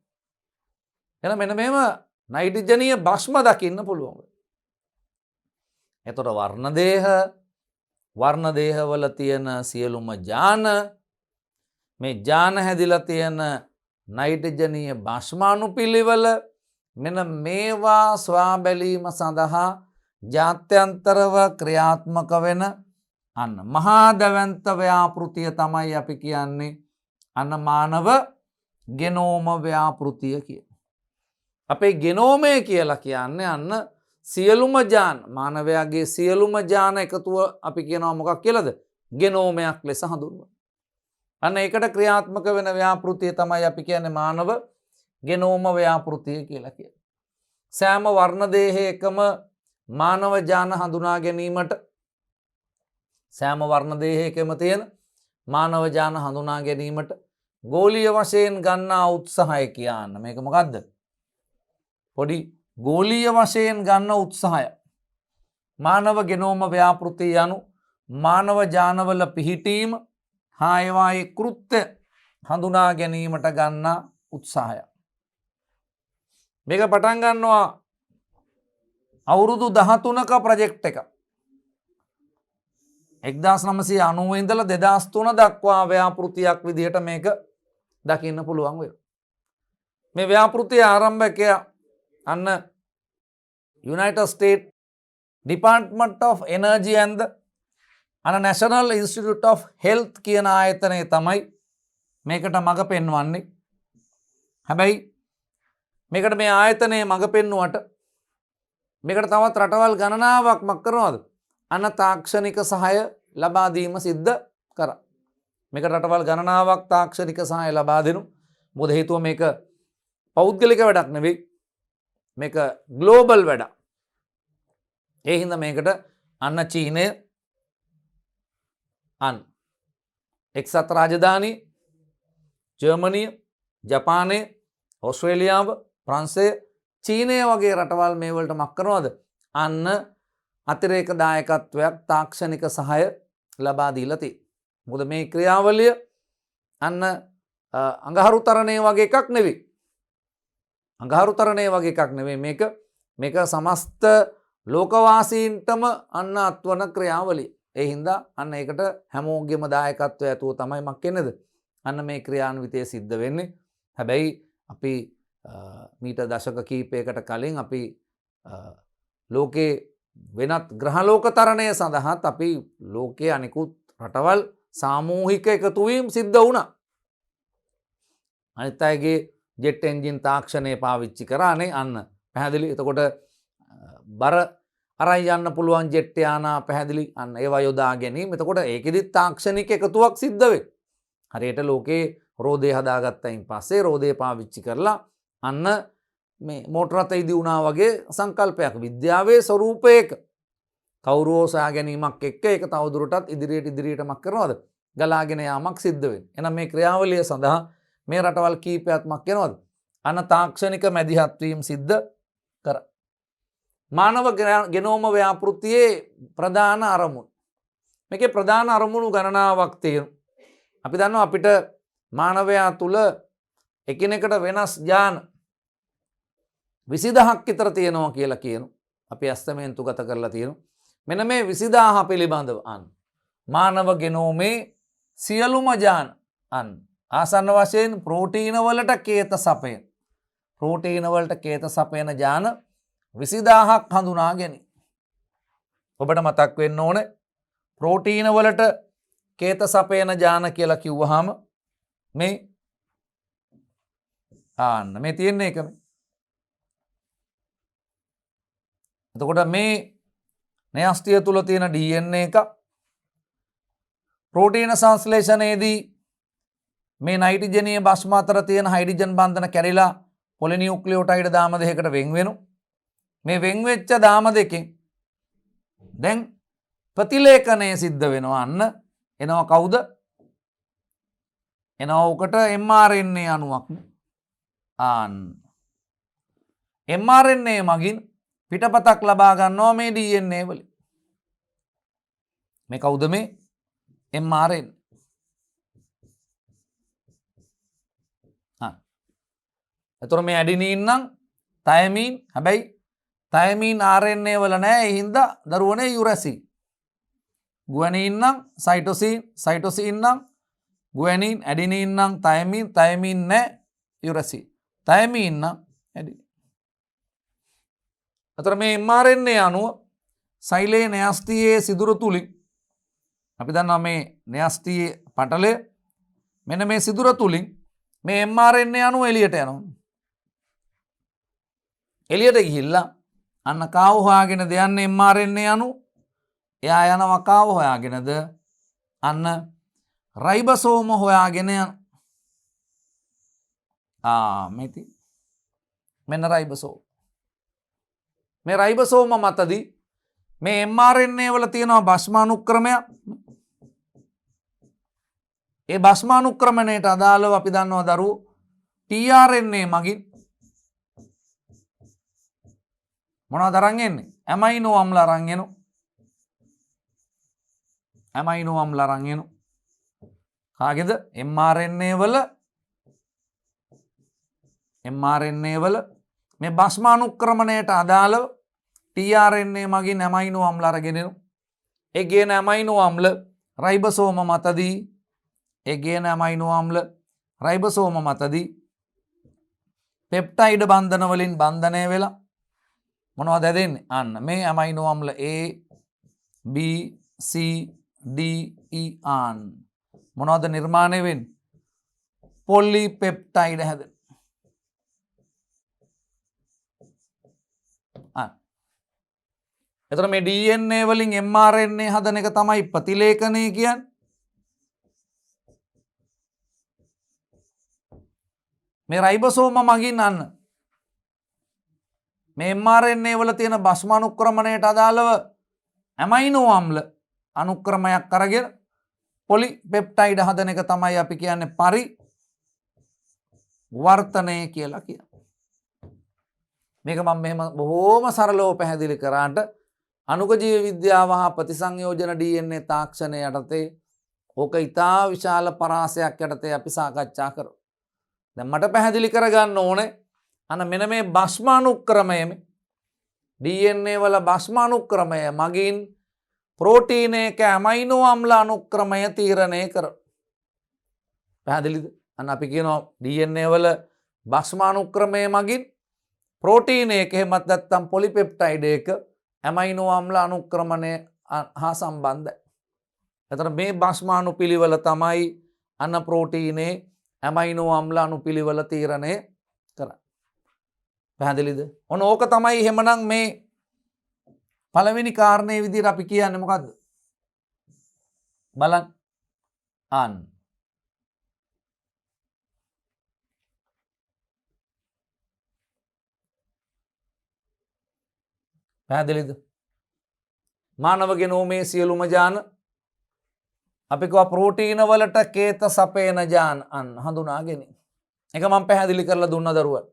එහෙනම් මෙන්න මේව නයිට්‍රජනීය භස්ම දකින්න පුළුවන්. එතකොට වර්ණ දේහවල තියෙන සියලුම ජාන මේ ජාන හැදිලා තියෙන නයිට්‍රජනීය භස්මාණුපිළිවෙල මෙන්න මේවා සොයා බැලීම සඳහා ජාත්‍යන්තරව ක්‍රියාත්මක වෙන අන්න මහා දැවැන්ත ව්‍යාපෘතිය තමයි අපි කියන්නේ අන්න මානව ගෙනෝම ව්‍යාපෘතිය කියලා. අපේ ගෙනෝමය කියලා කියන්නේ අන්න සියලුම ජාන මානවයාගේ සියලුම ජාන එකතුව අපි කියනවා මොකක් කියලාද? ගෙනෝමයක් ලෙස හඳුන්වනවා. අන්න ඒකට ක්‍රියාත්මක වෙන ව්‍යාපෘතිය තමයි අපි කියන්නේ මානව ගෙනෝම ව්‍යාපෘතිය කියලා කියන්නේ. සෑම වර්ණ දේහයකම මානව ජාන හඳුනා ගැනීමට සෑම වර්ණ දේහයකම තියෙන මානව ජාන හඳුනා ගැනීමට ගෝලීය වශයෙන් ගන්නා උත්සාහය කියන්න. මේක මොකද්ද? පොඩි ගෝලීය වශයෙන් ගන්න උත්සාහය. මානව ගෙනෝම ව්‍යාපෘතිය යනු මානව ජානවල පිහිටීම හා ඒවායේ කෘත්‍ය හඳුනා ගැනීමට ගන්නා උත්සාහය. මේක පටන් ගන්නවා අවුරුදු 13ක ප්‍රොජෙක්ට් එක. 1990 ඉඳලා 2003 දක්වා ව්‍යාපෘතියක් විදිහට මේක දකින්න පුළුවන් වෙනවා. මේ ව්‍යාපෘතිය ආරම්භකයා අන්න United States Department of Energy and the National Institute of Health කියන ආයතනය තමයි මේකට මඟ පෙන්වන්නේ. හැබැයි මේකට මේ ආයතනයේ මඟ පෙන්වුවට මේකට තවත් රටවල් ගණනාවක් මක් කරනවද? අන්න තාක්ෂණික සහාය ලබා දීම සිද්ධ කරා. මේකට රටවල් ගණනාවක් තාක්ෂණික සහාය ලබා දෙනු. මොකද හේතුව මේක පෞද්ගලික වැඩක් නෙවෙයි. මේක ග්ලෝබල් වැඩක්. ඒ හින්දා මේකට අන්න චීනය එක්සත් රාජධානී ජර්මනිය ජපානය ඔස්ට්‍රේලියාව ප්‍රංශය චීනය වගේ රටවල් මේ වලට මක් කරනවද? අන්න අතිරේක දායකත්වයක් තාක්ෂණික සහාය ලබා දීලා තියෙනවා. මොකද මේ ක්‍රියාවලිය අන්න අඟහරුතරණය වගේ එකක් නෙවෙයි. අඟහරුතරණය වගේ එකක් නෙවෙයි මේක සමස්ත ලෝකවාසීන්ටම අන්න අත්වන ක්‍රියාවලිය. ඒ හින්දා අන්න ඒකට හැමෝගෙම දායකත්වය ඇතුව තමයි මක් වෙන්නේද? අන්න මේ ක්‍රියාන්විතය සිද්ධ වෙන්නේ. හැබැයි අපි මීට දශක කීපයකට කලින් අපි ලෝකේ වෙනත් ග්‍රහලෝකතරණය සඳහාත් අපි ලෝකයේ අනිකුත් රටවල් සාමූහික එකතුවීම් සිද්ධ වුණා. අනිත් අයගේ ජෙට් එන්ජින් තාක්ෂණය පාවිච්චි කරානේ අන්න පැහැදිලි. එතකොට බර අරන් යන්න පුළුවන් ජෙට් යානා පැහැදිලි අන්න ඒවා යොදා ගැනීම. එතකොට ඒකෙදිත් තාක්ෂණික එකතුවක් සිද්ධ වෙයි. හරියට ලෝකේ රෝදේ හදාගත්තයින් පස්සේ රෝදේ පාවිච්චි කරලා අන්න මේ මෝටර රථ ඉදි වුණා වගේ සංකල්පයක් විද්‍යාවේ ස්වරූපයක කවුරුෝ සොයා ගැනීමක් එක්ක ඒක තවදුරටත් ඉදිරියට මක් කරනවද? ගලාගෙන යාමක් සිද්ධ වෙනවා. එහෙනම් මේ ක්‍රියාවලිය සඳහා මේ රටවල් කීපයක් මක් වෙනවද? අන්න තාක්ෂණික මැදිහත් වීම සිද්ධ කරා. මානව ගෙනෝම ව්‍යාපෘතියේ ප්‍රධාන අරමුණු. මේකේ ප්‍රධාන අරමුණු ගණනාවක් තියෙනවා. අපි දන්නවා අපිට මානවයා තුල එකිනෙකට වෙනස් ඥාන 20000ක් විතර තියෙනවා කියලා කියනවා. අපි ඇස්තමේන්තු ගත කරලා තියෙනවා. මෙන්න මේ 20000 පිළිබඳව මානව ගෙනෝමේ සියලුම ඥාන ආසන්න වශයෙන් ප්‍රෝටීන වලට කේත සපයන ඥාන 20000ක් හඳුනා ගැනීම. ඔබට මතක් වෙන්න ඕනේ ප්‍රෝටීන වලට කේත සපයන ඥාන කියලා කිව්වහම මේ තියෙන එක. එතකොට මේ න්‍යෂ්ටිය තුල තියෙන DNA එක ප්‍රෝටීන සංශ්ලේෂණයේදී මේ නයිට්‍රජනීය භස්ම අතර තියෙන හයිඩ්‍රජන් බන්ධන කැඩිලා පොලිනියුක්ලියෝටයිඩ් දාම දෙකකට වෙන් වෙනවා. මේ වෙන් වෙච්ච දාම දෙකෙන් දැන් ප්‍රතිලේඛනය සිද්ධ වෙනවා. අන්න එනවා කවුද? එනවා උකට mRNA අණුවක්. mRNA මගින් පිටපතක් ලබා ගන්නවා මේ DNA වලින්. මේ කවුද මේ mRNA? එතකොට මේ ඇඩිනීන් නම් තයමීන්, හැබැයි තයමීන් RNA වල නැහැ. ඒ හින්දා දරුවනේ යුරැසින්. ගුවැනීන් නම් සයිටොසින් නම් ගුවැනීන්, ඇඩිනීන් නම් තයමීන් නැහැ යුරැසින්. තයමීන් නම් ඇඩිනීන්. එතකොට මේ mRNA අණුව සෛලයේ න්‍යෂ්ටියේ සිදුර තුලින් අපි දන්නවා මේ න්‍යෂ්ටියේ පටලය මෙන්න මේ සිදුර තුලින් මේ mRNA අණුව එළියට යනවා. එළියට ගිහිල්ලා අන්න කාව හොයාගෙනද යන්නේ mRNA අණුව. එයා යනවා කාව හොයාගෙනද? අන්න රයිබසෝම හොයාගෙන යන. මෙන්න රයිබසෝම. මේ රයිබසෝම මතදී මේ mRNA වල තියෙනවා භස්මානුක්‍රමයක්. ඒ භස්මානුක්‍රමණයට අදාළව අපි දන්නවා දරුවෝ tRNA මගින් මොනවද අරන් එන්නේ? ඇමයිනෝ අම්ල අරන් එනවා. කාගේද? mRNA වල මේ භස්මානුක්‍රමණයට අදාළව tRNA මගින් ඇමයිනෝ අම්ල අරගෙන එනවා. ඒ ගේන ඇමයිනෝ අම්ල රයිබෝසෝම මතදී ඒ ගේන ඇමයිනෝ අම්ල රයිබෝසෝම මතදී පෙප්ටයිඩ් බන්ධන වලින් බන්ධනය වෙලා මොනවද හැදෙන්නේ? අන්න මේ amino අම්ල A B C D E ආන් මොනවද නිර්මාණය වෙන්නේ? පොලිපෙප්ටයිඩ් හැදෙන. එතකොට මේ DNA වලින් mRNA හදන එක තමයි ප්‍රතිලේඛනය කියන්නේ. මේ රයිබෝසෝම මගින් අන්න මේ mRNA වල තියෙන භස්ම අනුක්‍රමණයට අදාළව ඇමයිනෝ අම්ල අනුක්‍රමයක් අරගෙන පොලිපෙප්ටයිඩ් හදන එක තමයි අපි කියන්නේ පරිවර්තනය කියලා කියන්නේ. මේක මම මෙහෙම බොහෝම සරලව පැහැදිලි කරාට අණුක ජීව විද්‍යාව හා ප්‍රතිසංයෝජන DNA තාක්ෂණය යටතේ ඕක ඉතා විශාල පරාසයක් යටතේ අපි සාකච්ඡා කරමු. දැන් මට පැහැදිලි කරගන්න ඕනේ අන්න මෙන්න මේ භස්ම අනුක්‍රමය DNA වල භස්ම අනුක්‍රමය මගින් ප්‍රෝටීනයක ඇමයිනෝ අම්ල අනුක්‍රමය තීරණය කර. පැහැදිලිද? අන්න අපි කියනවා DNA වල භස්ම අනුක්‍රමය මගින් ප්‍රෝටීනයක එහෙමත් නැත්නම් පොලිපෙප්ටයිඩ් එක ඇමයිනෝ අම්ල අනුක්‍රමණය හා සම්බන්ධයි. එතකොට මේ භස්ම අනුපිළිවෙල තමයි අන්න ප්‍රෝටීනේ ඇමයිනෝ අම්ල අනුපිළිවෙල තීරණය කරන්නේ. පැහැදිලිද? ඔන්න ඕක තමයි එහෙමනම් මේ පළවෙනි කාරණේ විදිහට අපි කියන්නේ මොකද්ද? බලන්න. අන්න පැහැදිලිද? මානව ගෙනෝමේ සියලුම ජාන අපි කව ප්‍රෝටීන වලට කේත සපේන ජාන අන්න හඳුනා ගැනීම. ඒක මම පැහැදිලි කරලා දුන්න දරුවට.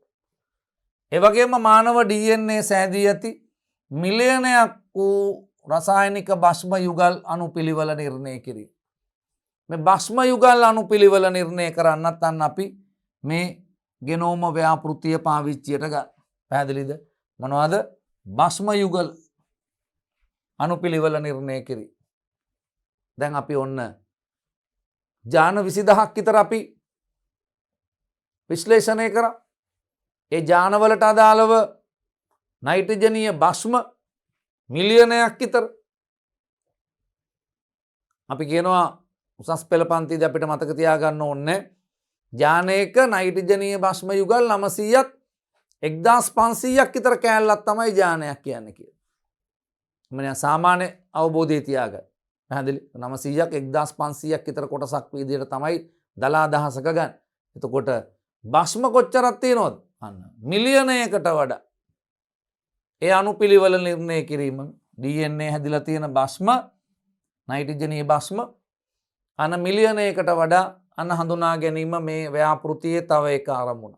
ඒ වගේම මානව DNA සෑදී ඇති මිලියනයක් වූ රසායනික භස්ම යුගල් අණුපිළිවෙල නිර්ණය කිරීම. මේ භස්ම යුගල් අණුපිළිවෙල නිර්ණය කරන්නත් අන්න අපි මේ ගෙනෝම ව්‍යාපෘතිය පාවිච්චියට ගන්න. පැහැදිලිද? මොනවද? භස්ම යුගල් අණුපිළිවෙල නිර්ණය කිරීම. දැන් අපි ඔන්න ජාන 20000ක් විතර අපි විශ්ලේෂණය කරා. ඒ ජානවලට අදාළව නයිට්‍රජනීය භස්ම මිලියනයක් විතර අපි කියනවා උසස් පෙළ පන්තිදී අපිට මතක තියාගන්න ඕනේ ජානයක නයිට්‍රජනීය භස්ම යුගල් 900ක් 1500ක් විතර කෑල්ලක් තමයි ජානයක් කියන්නේ කියලා. මම සාමාන්‍ය අවබෝධය තියාගන්න. පැහැදිලි? 900ක් 1500ක් විතර කොටසක් විදිහට තමයි දල අදහසක ගන්න. එතකොට භස්ම කොච්චරක් තියෙනවද? අන්න මිලියනයකට වඩා. ඒ අණුපිළිවෙල නිර්ණය කිරීම DNA හැදිලා තියෙන භස්ම නයිට්‍රජනීය භස්ම අන්න මිලියනයකට වඩා අන්න හඳුනා ගැනීම මේ ව්‍යාපෘතියේ තව එක ආරමුණ.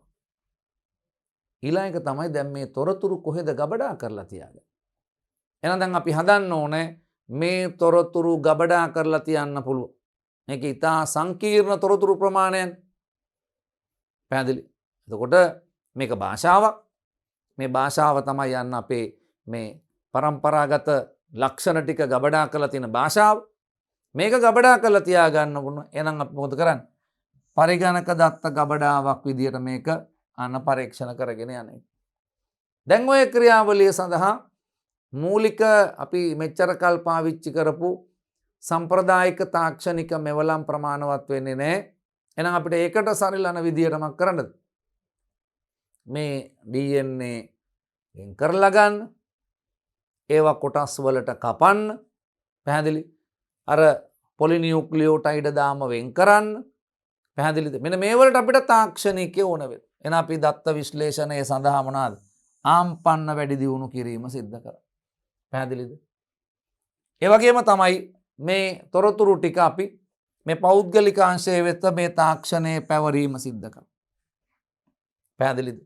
ඊළඟ එක තමයි දැන් මේ තොරතුරු කොහෙද ගබඩා කරලා තියාගන්නේ. එහෙනම් දැන් අපි හදන්න ඕනේ මේ තොරතුරු ගබඩා කරලා තියන්න පුළුවන්. මේක ඉතා සංකීර්ණ තොරතුරු ප්‍රමාණයක්. පැහැදිලි? එතකොට මේක භාෂාවක්. මේ භාෂාව තමයි යන්න අපේ මේ પરම්පරාගත ලක්ෂණ ටික ගබඩා කරලා තියෙන භාෂාව. මේක ගබඩා කරලා තියාගන්න ඕන. එහෙනම් අපි මොකද කරන්නේ? පරිගණක දත්ත ගබඩාවක් විදියට මේක අන්න පරීක්ෂණ කරගෙන යන්නේ. දැන් ඔය ක්‍රියාවලිය සඳහා මූලික අපි මෙච්චර කල් පාවිච්චි කරපු සම්ප්‍රදායික තාක්ෂණික මෙවලම් ප්‍රමාණවත් වෙන්නේ නැහැ. එහෙනම් අපිට ඒකට සරිලන විදියටම කරන්නද? මේ DNA වෙන් කරලා ගන්න. ඒවා කොටස් වලට කපන්න. පැහැදිලි? අර පොලිනියුක්ලියෝටයිඩ් දාම වෙන් කරන්න. පැහැදිලිද? මෙන්න මේ වලට අපිට තාක්ෂණිකය ඕන වෙනවා. එහෙනම් අපි දත්ත විශ්ලේෂණය සඳහා මොනවාද? ආම්පන්න වැඩි දියුණු කිරීම සිද්ධ කරා. පැහැදිලිද? ඒ වගේම තමයි මේ තොරතුරු ටික අපි මේ පෞද්ගලික අංශයේ වෙත මේ තාක්ෂණයේ පැවරීම සිද්ධ කරා. පැහැදිලිද?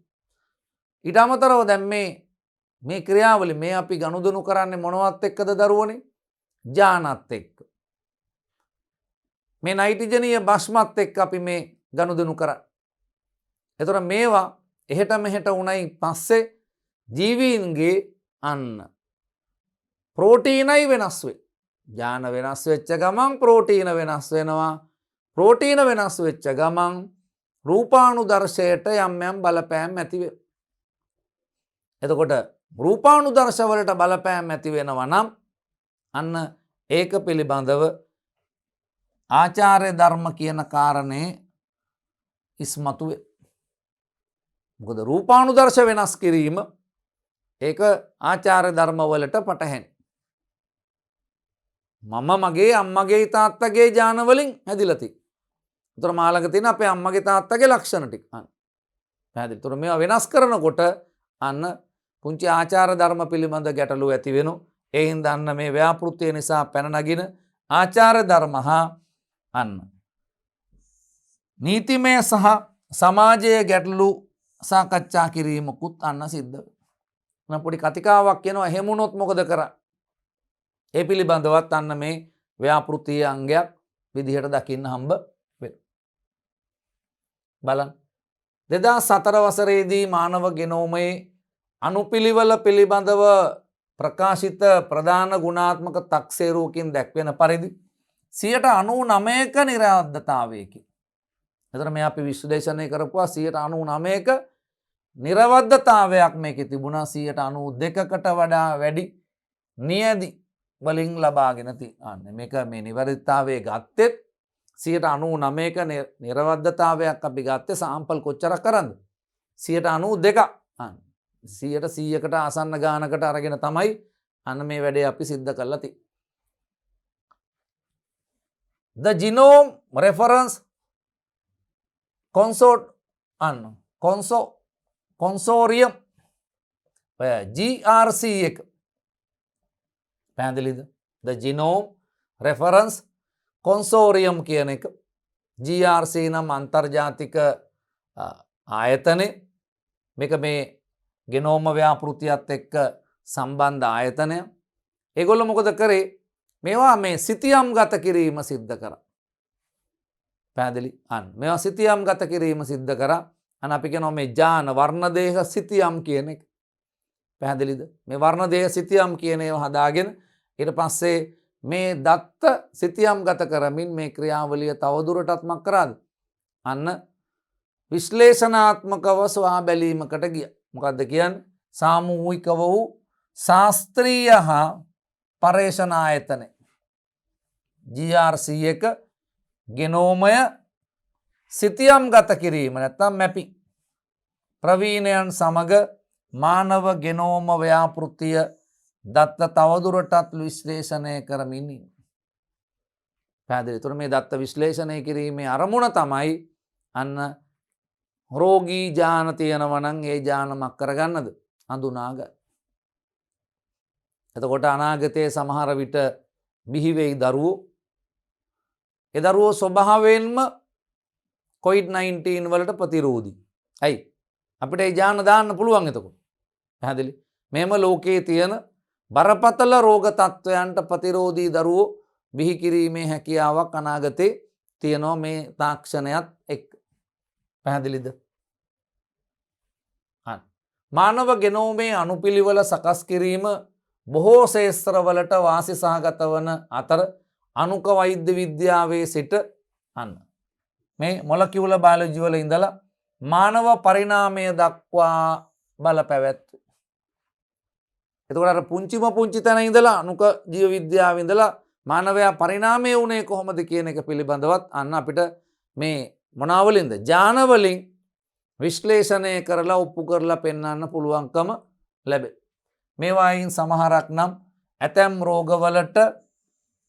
ඊට අමතරව දැන් මේ ක්‍රියාවලිය මේ අපි ගනුදෙනු කරන්නේ මොනවත් එක්කද දරුවනේ? ජානත් එක්ක. මේ නයිට්‍රජනීය භස්මත් එක්ක අපි මේ ගනුදෙනු කරන්නේ. එතකොට මේවා එහෙට මෙහෙට උණයි පස්සේ ජීවීන්ගේ අන්න ප්‍රෝටීනයි වෙනස් වේ. ජාන වෙනස් වෙච්ච ගමන් ප්‍රෝටීන වෙනස් වෙනවා. ප්‍රෝටීන වෙනස් වෙච්ච ගමන් රූපානුදර්ශයට යම් යම් බලපෑම් ඇති වෙනවා. එතකොට රූපානුදර්ශවලට බලපෑම් ඇති වෙනවා නම් අන්න ඒක පිළිබඳව ආචාර්ය ධර්ම කියන කාරණේ ඉස්මතු වේ. මොකද රූපානුදර්ශ වෙනස් කිරීම ඒක ආචාර්ය ධර්මවලට පටහැනි. මම මගේ අම්මගේ තාත්තගේ ජාන වලින් හැදිලා තියෙන්නේ. උතර මාළඟ තියෙන අපේ අම්මගේ තාත්තගේ ලක්ෂණ ටික. පැහැදිලි. උතර මේවා වෙනස් කරනකොට අන්න පුංචි ආචාර ධර්ම පිළිබඳ ගැටලු ඇති වෙනවා. ඒ හින්දා අන්න මේ ව්‍යාපෘතිය නිසා පැන නගින ආචාර ධර්ම හා අන්න නීතිමය සහ සමාජයේ ගැටලු සාකච්ඡා කිරීමකුත් අන්න සිද්ධ වෙනවා. පොඩි කතිකාවක් කියනවා එහෙම වුණොත් මොකද කරන්නේ? ඒ පිළිබඳවත් අන්න මේ ව්‍යාපෘතියේ අංගයක් විදිහට දකින්න හම්බ වෙනවා. බලන්න. 2004 වසරේදී මානව ගෙනෝමයේ අනුපිළිවෙල පිළිබඳව ප්‍රකාශිත ප්‍රධාන ගුණාත්මක තක්සේරුවකින් දැක්වෙන පරිදි 99%ක නිරවද්දතාවයකින්. එතන මේ අපි විශ්ලේෂණය කරපුවා 99%ක නිරවද්දතාවයක් මේකේ තිබුණා. 92%කට වඩා වැඩි නියැදි වලින් ලබාගෙන තියෙන්නේ. මේක මේ නිවැරදිතාවයේ ගත්තෙත් 99%ක නිරවද්දතාවයක් අපි ගත්තේ සාම්පල් කොච්චරක් කරන්ද? 92%ක්. 100%කට ආසන්න ගානකට අරගෙන තමයි අන්න මේ වැඩේ අපි සිද්ධ කරලා තියෙන්නේ. The Genome Reference Consortium GRC එක පැහැදිලිද? The Genome Reference Consortium කියන එක GRC නම් අන්තර්ජාතික ආයතනය. මේක මේ ගෙනෝම ව්‍යාපෘතියත් එක්ක සම්බන්ධ ආයතනය. ඒගොල්ලෝ මොකද කරේ? මේවා මේ සිතියම් ගත කිරීම සිද්ධ කරා. පැහැදිලි? අන්න මේවා සිතියම් ගත කිරීම සිද්ධ කරා. අන්න අපි කියනවා මේ ජාන වර්ණදේහ සිතියම් කියන එක. පැහැදිලිද? මේ වර්ණදේහ සිතියම් කියන ඒවා හදාගෙන ඊට පස්සේ මේ දත්ත සිතියම් ගත කරමින් මේ ක්‍රියාවලිය තවදුරටත් මක් කරාද? අන්න විශ්ලේෂණාත්මකව සොයා බැලීමකට ගියා. මොකද්ද කියන්නේ? සාමූහිකව වූ ශාස්ත්‍රීය හා පර්යේෂණ ආයතන GRC එක ගෙනෝමය සිතියම් ගත කිරීම නැත්නම් මැපින් ප්‍රවීණයන් සමග මානව ගෙනෝම ව්‍යාපෘතිය දත්ත තවදුරටත් විශ්ලේෂණය කරමින් ඉන්නේ. පැහැදිලි? ඒතර මේ දත්ත විශ්ලේෂණය කිරීමේ අරමුණ තමයි අන්න රෝගී ජාන තියෙනවා නම් ඒ ජාන මක් කරගන්නද? හඳුනා ගන්න. එතකොට අනාගතයේ සමහර විට බිහි වෙයි දරුවෝ. ඒ දරුවෝ ස්වභාවයෙන්ම COVID-19 වලට ප්‍රතිරෝධී. ඇයි? අපිට ඒ ජාන දාන්න පුළුවන් එතකොට. පැහැදිලි? මේම ලෝකයේ තියෙන බරපතල රෝග තත්ත්වයන්ට ප්‍රතිරෝධී දරුවෝ බිහි කිරීමේ හැකියාවක් අනාගතේ තියෙනවා මේ තාක්ෂණයත් එක්ක. පැහැදිලිද? මානව ගෙනෝමේ අනුපිළිවෙල සකස් කිරීම බොහෝ ශේස්ත්‍රවලට වාසි සහගත වන අතර අනුක වෛද්‍ය විද්‍යාවේ සිට අන්න මේ මොලකියුලර් බයොලොජි වල ඉඳලා මානව පරිණාමය දක්වා බලපැවැත්වේ. එතකොට අර පුංචි තැන ඉඳලා අනුක ජීව විද්‍යාවේ ඉඳලා මානවයා පරිණාමය වුණේ කොහොමද කියන එක පිළිබඳවත් අන්න අපිට මේ මොනවලින්ද ජාන වලින් විශ්ලේෂණය කරලා ඔප්පු කරලා පෙන්වන්න පුළුවන්කම ලැබේ. මේවායින් සමහරක් නම් ඇතැම් රෝගවලට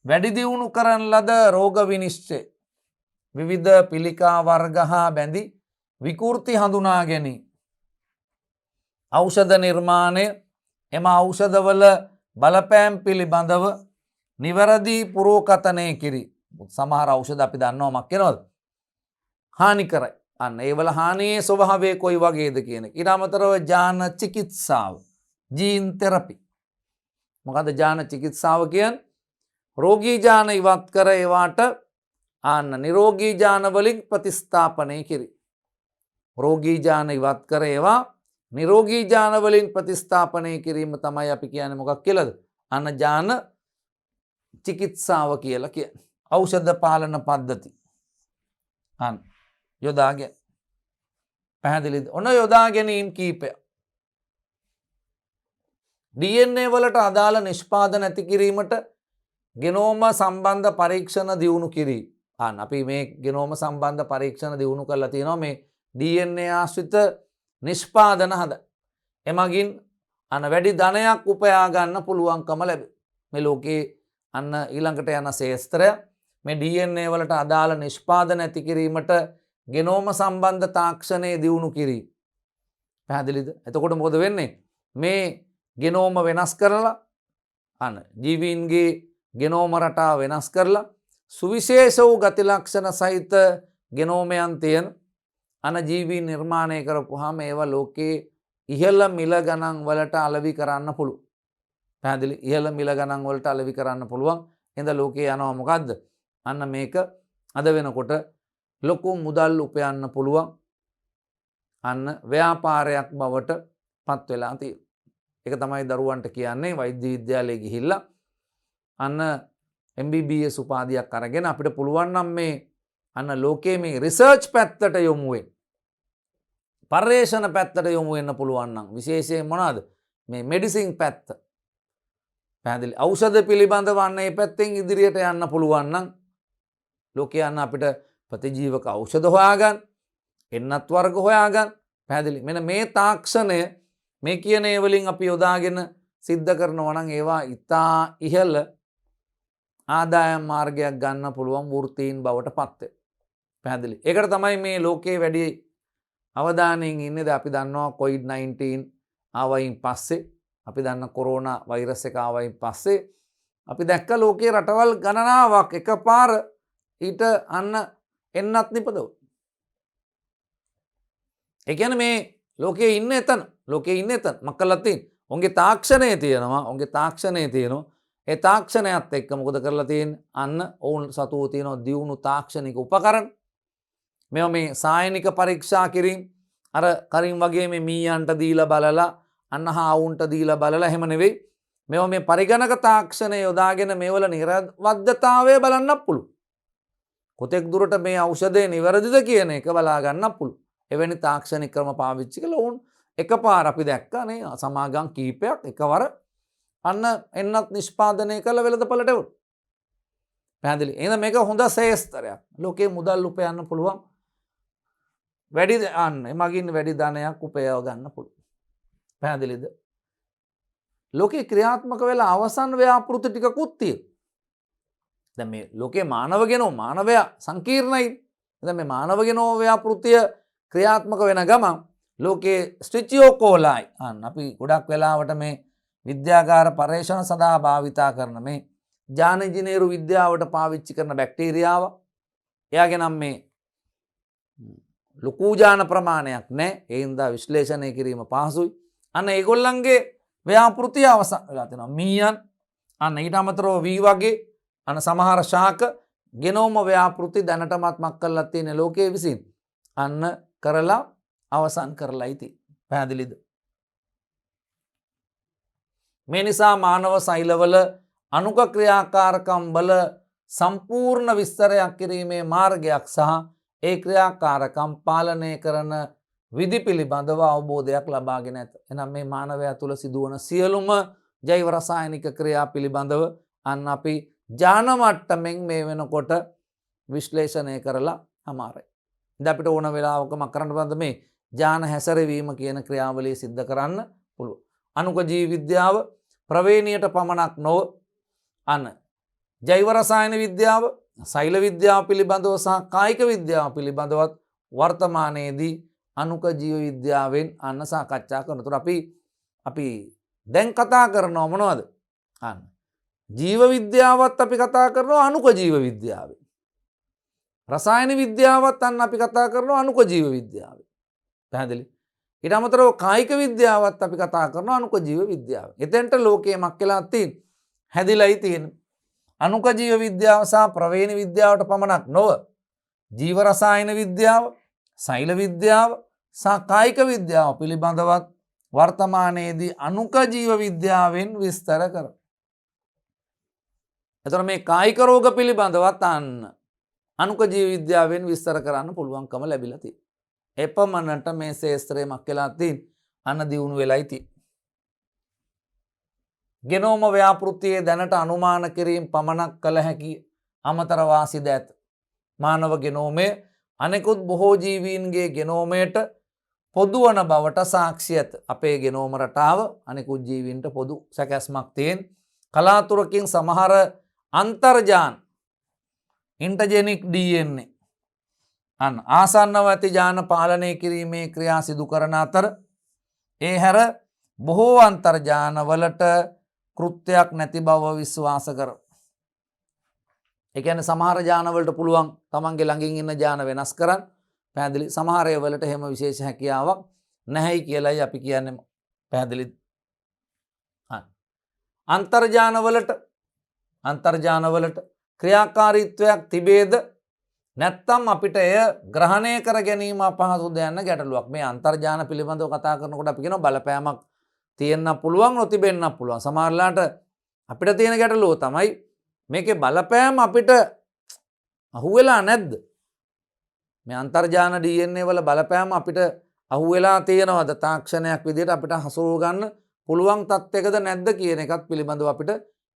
වැඩි දියුණු කරන ලද රෝග විනිශ්චය විවිධ පිළිකා වර්ග හා බැඳි විකෘති හඳුනා ගැනීම ඖෂධ නිර්මාණය එම ඖෂධවල බලපෑම් පිළිබඳව නිවැරදි පුරෝකථනය කිරි. සමහර ඖෂධ අපි දන්නවා මක් වෙනවද? හානි කරයි. අන්න ඒවල හානියේ ස්වභාවය කොයි වගේද කියන එක. ඊට අමතරව ජාන චිකිත්සාව ජීන් තෙරපි. මොකද ජාන චිකිත්සාව කියන්නේ? රෝගී ජාන ඉවත් කර ඒවාට අන්න නිරෝගී ජාන වලින් ප්‍රතිස්ථාපනය කිරි. රෝගී ජාන ඉවත් කර ඒවා නිරෝගී ජාන වලින් ප්‍රතිස්ථාපනය කිරීම තමයි අපි කියන්නේ මොකක් කියලාද? අන්න ජාන චිකිත්සාව කියලා කියන්නේ. ඖෂධ පාලන පද්ධති. අන්න යොදාගෙන. පැහැදිලිද? ඔන්න යොදා ගැනීම කීපයක්. DNA වලට අදාළ නිෂ්පාදන ඇති කිරීමට ගෙනෝම සම්බන්ධ පරීක්ෂණ දියුණු කිරීම. අපි මේ ගෙනෝම සම්බන්ධ පරීක්ෂණ දියුණු කරලා තියෙනවා මේ DNA ආශ්‍රිත නිෂ්පාදන හද. එමගින් අන්න වැඩි ධනයක් උපයා ගන්න පුළුවන්කම ලැබේ. මේ ලෝකේ අන්න ඊළඟට යන ශේස්ත්‍රය මේ DNA වලට අදාළ නිෂ්පාදන ඇති කිරීමට ගෙනෝම සම්බන්ධ තාක්ෂණය දියුණු කිරීම. පැහැදිලිද? එතකොට මොකද වෙන්නේ? මේ ගෙනෝම වෙනස් කරලා අන්න ජීවීන්ගේ ගෙනෝම රටාව වෙනස් කරලා සුවිශේෂ වූ ගති ලක්ෂණ සහිත ගෙනෝමයන් තියෙන අන ජීවීන් නිර්මාණය කරපුවාම ඒවා ලෝකයේ ඉහළ මිල ගණන් වලට අලෙවි කරන්න පුළුවන්. පැහැදිලි? ඉහළ මිල ගණන් වලට අලෙවි කරන්න පුළුවන්. එහෙනම් ලෝකේ යනවා මොකද්ද? අන්න මේක අද වෙනකොට ලොකු මුදල් උපයන්න පුළුවන් අන්න ව්‍යාපාරයක් බවට පත් වෙලා තියෙනවා. ඒක තමයි දරුවන්ට කියන්නේ වෛද්‍ය විද්‍යාලයේ ගිහිල්ලා අන්න MBBS උපාධියක් අරගෙන අපිට පුළුවන් නම් මේ අන්න ලෝකයේ මේ රිසර්ච් පැත්තට යොමු වෙන්න. පර්යේෂණ පැත්තට යොමු වෙන්න පුළුවන් නම් විශේෂයෙන් මොනවාද? මේ මෙඩිසින් පැත්ත. පැහැදිලි? ඖෂධ පිළිබඳව අන්න මේ පැත්තෙන් ඉදිරියට යන්න පුළුවන් නම් ලෝකයේ අන්න අපිට ප්‍රතිජීවක ඖෂධ හොයාගන්න, එන්නත් වර්ග හොයාගන්න. පැහැදිලි? මෙන්න මේ තාක්ෂණය මේ කියන ඒ වලින් අපි යොදාගෙන සිද්ධ කරනවා නම් ඒවා ඉතා ඉහළ ආදායම් මාර්ගයක් ගන්න පුළුවන් වෘත්තීන් බවට පත් වෙනවා. පැහැදිලි? ඒකට තමයි මේ ලෝකයේ වැඩි අවධානයෙන් ඉන්නේ. දැන් අපි දන්නවා COVID-19 ආවයින් පස්සේ අපි දන්න කොරෝනා වෛරස් එක ආවයින් පස්සේ අපි දැක්ක ලෝකයේ රටවල් ගණනාවක් එකපාර ඊට අන්න එන්නත් නිපදව. ඒ කියන්නේ මේ ලෝකයේ ඉන්නේ එතන. ලෝකයේ ඉන්නේ එතන. මක්කලා තියෙන්නේ. උන්ගේ තාක්ෂණය තියෙනවා. උන්ගේ තාක්ෂණය තියෙනවා. ඒ තාක්ෂණයත් එක්ක මොකද කරලා තියෙන්නේ? අන්න ඔවුන් සතුව තියෙනවා දියුණු තාක්ෂණික උපකරණ. මේවා මේ සායනික පරීක්ෂා කිරීම අර කරින් වගේ මේ මීයන්ට දීලා බලලා අන්න හාවුන්ට දීලා බලලා එහෙම නෙවෙයි. මේවා මේ පරිගණක තාක්ෂණය යොදාගෙන මේවල නිර්වද්‍යතාවය බලන්නත් පුළුවන්. කොතෙක් දුරට මේ ඖෂධය නිවැරදිද කියන එක බලා ගන්නත් පුළුවන්. එවැනි තාක්ෂණික ක්‍රම පාවිච්චි කළා වුන් එකපාර අපි දැක්කා නේ සමාගම් කීපයක් එකවර අන්න එන්නත් නිෂ්පාදනය කළ වෙළඳපළට එවුන. පැහැදිලි? එහෙනම් මේක හොඳ ශේස්ත්‍රයක්. ලෝකේ මුදල් උපයන්න පුළුවන්. වැඩි අන්න එමගින් වැඩි ධනයක් උපයව ගන්න පුළුවන්. පැහැදිලිද? ලෝකේ ක්‍රියාත්මක වෙලා අවසන් ව්‍යාපෘති ටිකකුත් තියෙනවා. දැන් මේ ලෝකේ මානව ගෙනෝම මානවයා සංකීර්ණයි. දැන් මේ මානව ගෙනෝම ව්‍යාපෘතිය ක්‍රියාත්මක වෙන ගමන් ලෝකයේ ස්ටිචියෝ කෝලයි අන්න අපි ගොඩක් වෙලාවට මේ විද්‍යාගාර පර්යේෂණ සඳහා භාවිතා කරන මේ ජාන ඉංජිනේරු විද්‍යාවට පාවිච්චි කරන බැක්ටීරියාව එයාගේ නම් මේ ලොකු ජාන ප්‍රමාණයක් නැහැ. ඒ හින්දා විශ්ලේෂණය කිරීම පහසුයි. අන්න ඒගොල්ලන්ගේ ව්‍යාපෘතිය අවසන් වෙලා තියෙනවා. මීයන් අන්න ඊට අමතරව වී වගේ අන්න සමහර ශාක ගෙනෝම ව්‍යාපෘති දැනටමත් මක් කරලා තියෙන ලෝකයේ විසින් අන්න කරලා අවසන් කරලායි තියෙන්නේ. පැහැදිලිද? මේ නිසා මානව සෛලවල අනුක ක්‍රියාකාරකම් වල සම්පූර්ණ විස්තරයක් කිරීමේ මාර්ගයක් සහ ඒ ක්‍රියාකාරකම් පාලනය කරන විධි පිළිබඳව අවබෝධයක් ලබාගෙන ඇත. එනම් මේ මානවයා තුළ සිදුවන සියලුම ජෛව රසායනික ක්‍රියා පිළිබඳව අන්න අපි ජාන මට්ටමින් මේ වෙනකොට විශ්ලේෂණය කරලා අමාරයි. දැන් අපිට ඕන වෙලාවක මක් කරන්න බලන්න මේ ජාන හැසිරවීම කියන ක්‍රියාවලිය සිද්ධ කරන්න පුළුවන්. අනුක ජීව විද්‍යාව ප්‍රවේණියට පමණක් නොව අන්න ජෛව රසායන විද්‍යාව, සෛල විද්‍යාව පිළිබඳව සහ කායික විද්‍යාව පිළිබඳවත් වර්තමානයේදී අනුක ජීව විද්‍යාවෙන් අන්න සාකච්ඡා කරනතොර අපි දැන් කතා කරනවා මොනවද? අන්න ජීව විද්‍යාවත් අපි කතා කරනවා අනුක ජීව විද්‍යාවෙන්. රසායන විද්‍යාවත් අන්න අපි කතා කරනවා අනුක ජීව විද්‍යාවෙන්. පැහැදිලි? ඊට අමතරව කායික විද්‍යාවත් අපි කතා කරනවා අනුක ජීව විද්‍යාවෙන්. එතෙන්ට ලෝකයේ මක් වෙලා තියෙන්නේ? හැදිලායි තියෙන්නේ. අනුක ජීව විද්‍යාව සහ ප්‍රවේණ විද්‍යාවට පමණක් නොව ජීව රසායන විද්‍යාව, සෛල විද්‍යාව සහ කායික විද්‍යාව පිළිබඳවත් වර්තමානයේදී අනුක ජීව විද්‍යාවෙන් විස්තර කරනවා. එතකොට මේ කායික රෝග පිළිබඳවත් අනුක ජීව විද්‍යාවෙන් විස්තර කරන්න පුළුවන්කම ලැබිලා තියෙනවා. එපමණට මේ ශාස්ත්‍රය මක් වෙලා තියෙන අන්න දියුණු වෙලයි තියෙන්නේ. ගෙනෝම ව්‍යාපෘතියේ දැනට අනුමාන කිරීම පමණක් කළ හැකි අමතර වාසිද ඇත. මානව ගෙනෝමය අනෙකුත් බොහෝ ජීවීන්ගේ ගෙනෝමයට පොදුවන බවට සාක්ෂි ඇත. අපේ ගෙනෝම රටාව අනෙකුත් ජීවීන්ට පොදු සැකැස්මක් තියෙන. කලාතුරකින් සමහර අන්තර්ජාන ඉන්ටජෙනික් DNA ආසන්නව ඇති ජාන පාලනය කිරීමේ ක්‍රියා සිදු කරන අතර ඒ හැර බොහෝ අන්තර්ජානවලට කෘත්‍යයක් නැති බව විශ්වාස කර. ඒ කියන්නේ සමහර ජානවලට පුළුවන් තමන්ගේ ළඟින් ඉන්න ජාන වෙනස් කරන්න. පැහැදිලි. සමහර ඒවාවලට එහෙම විශේෂ හැකියාවක් නැහැයි කියලායි අපි කියන්නේ. පැහැදිලි. අන්තර්ජානවලට ක්‍රියාකාරීත්වයක් තිබේද නැත්තම් අපිට එය ග්‍රහණය කර ගැනීම අපහසුද යන ගැටලුවක්. මේ අන්තර්ජාන පිළිබඳව කතා කරනකොට අපි කියනවා බලපෑමක් තියෙන්න පුළුවන් නොතිබෙන්න පුළුවන්. සමහරලාට අපිට තියෙන ගැටලුව තමයි මේකේ බලපෑම අපිට අහුවෙලා නැද්ද? මේ අන්තර්ජාන DNA වල බලපෑම අපිට අහුවෙලා තියෙනවද? තාක්ෂණයක් විදිහට අපිට හසුරුව ගන්න පුළුවන් තත්යකද නැද්ද කියන එකත් පිළිබඳව අපිට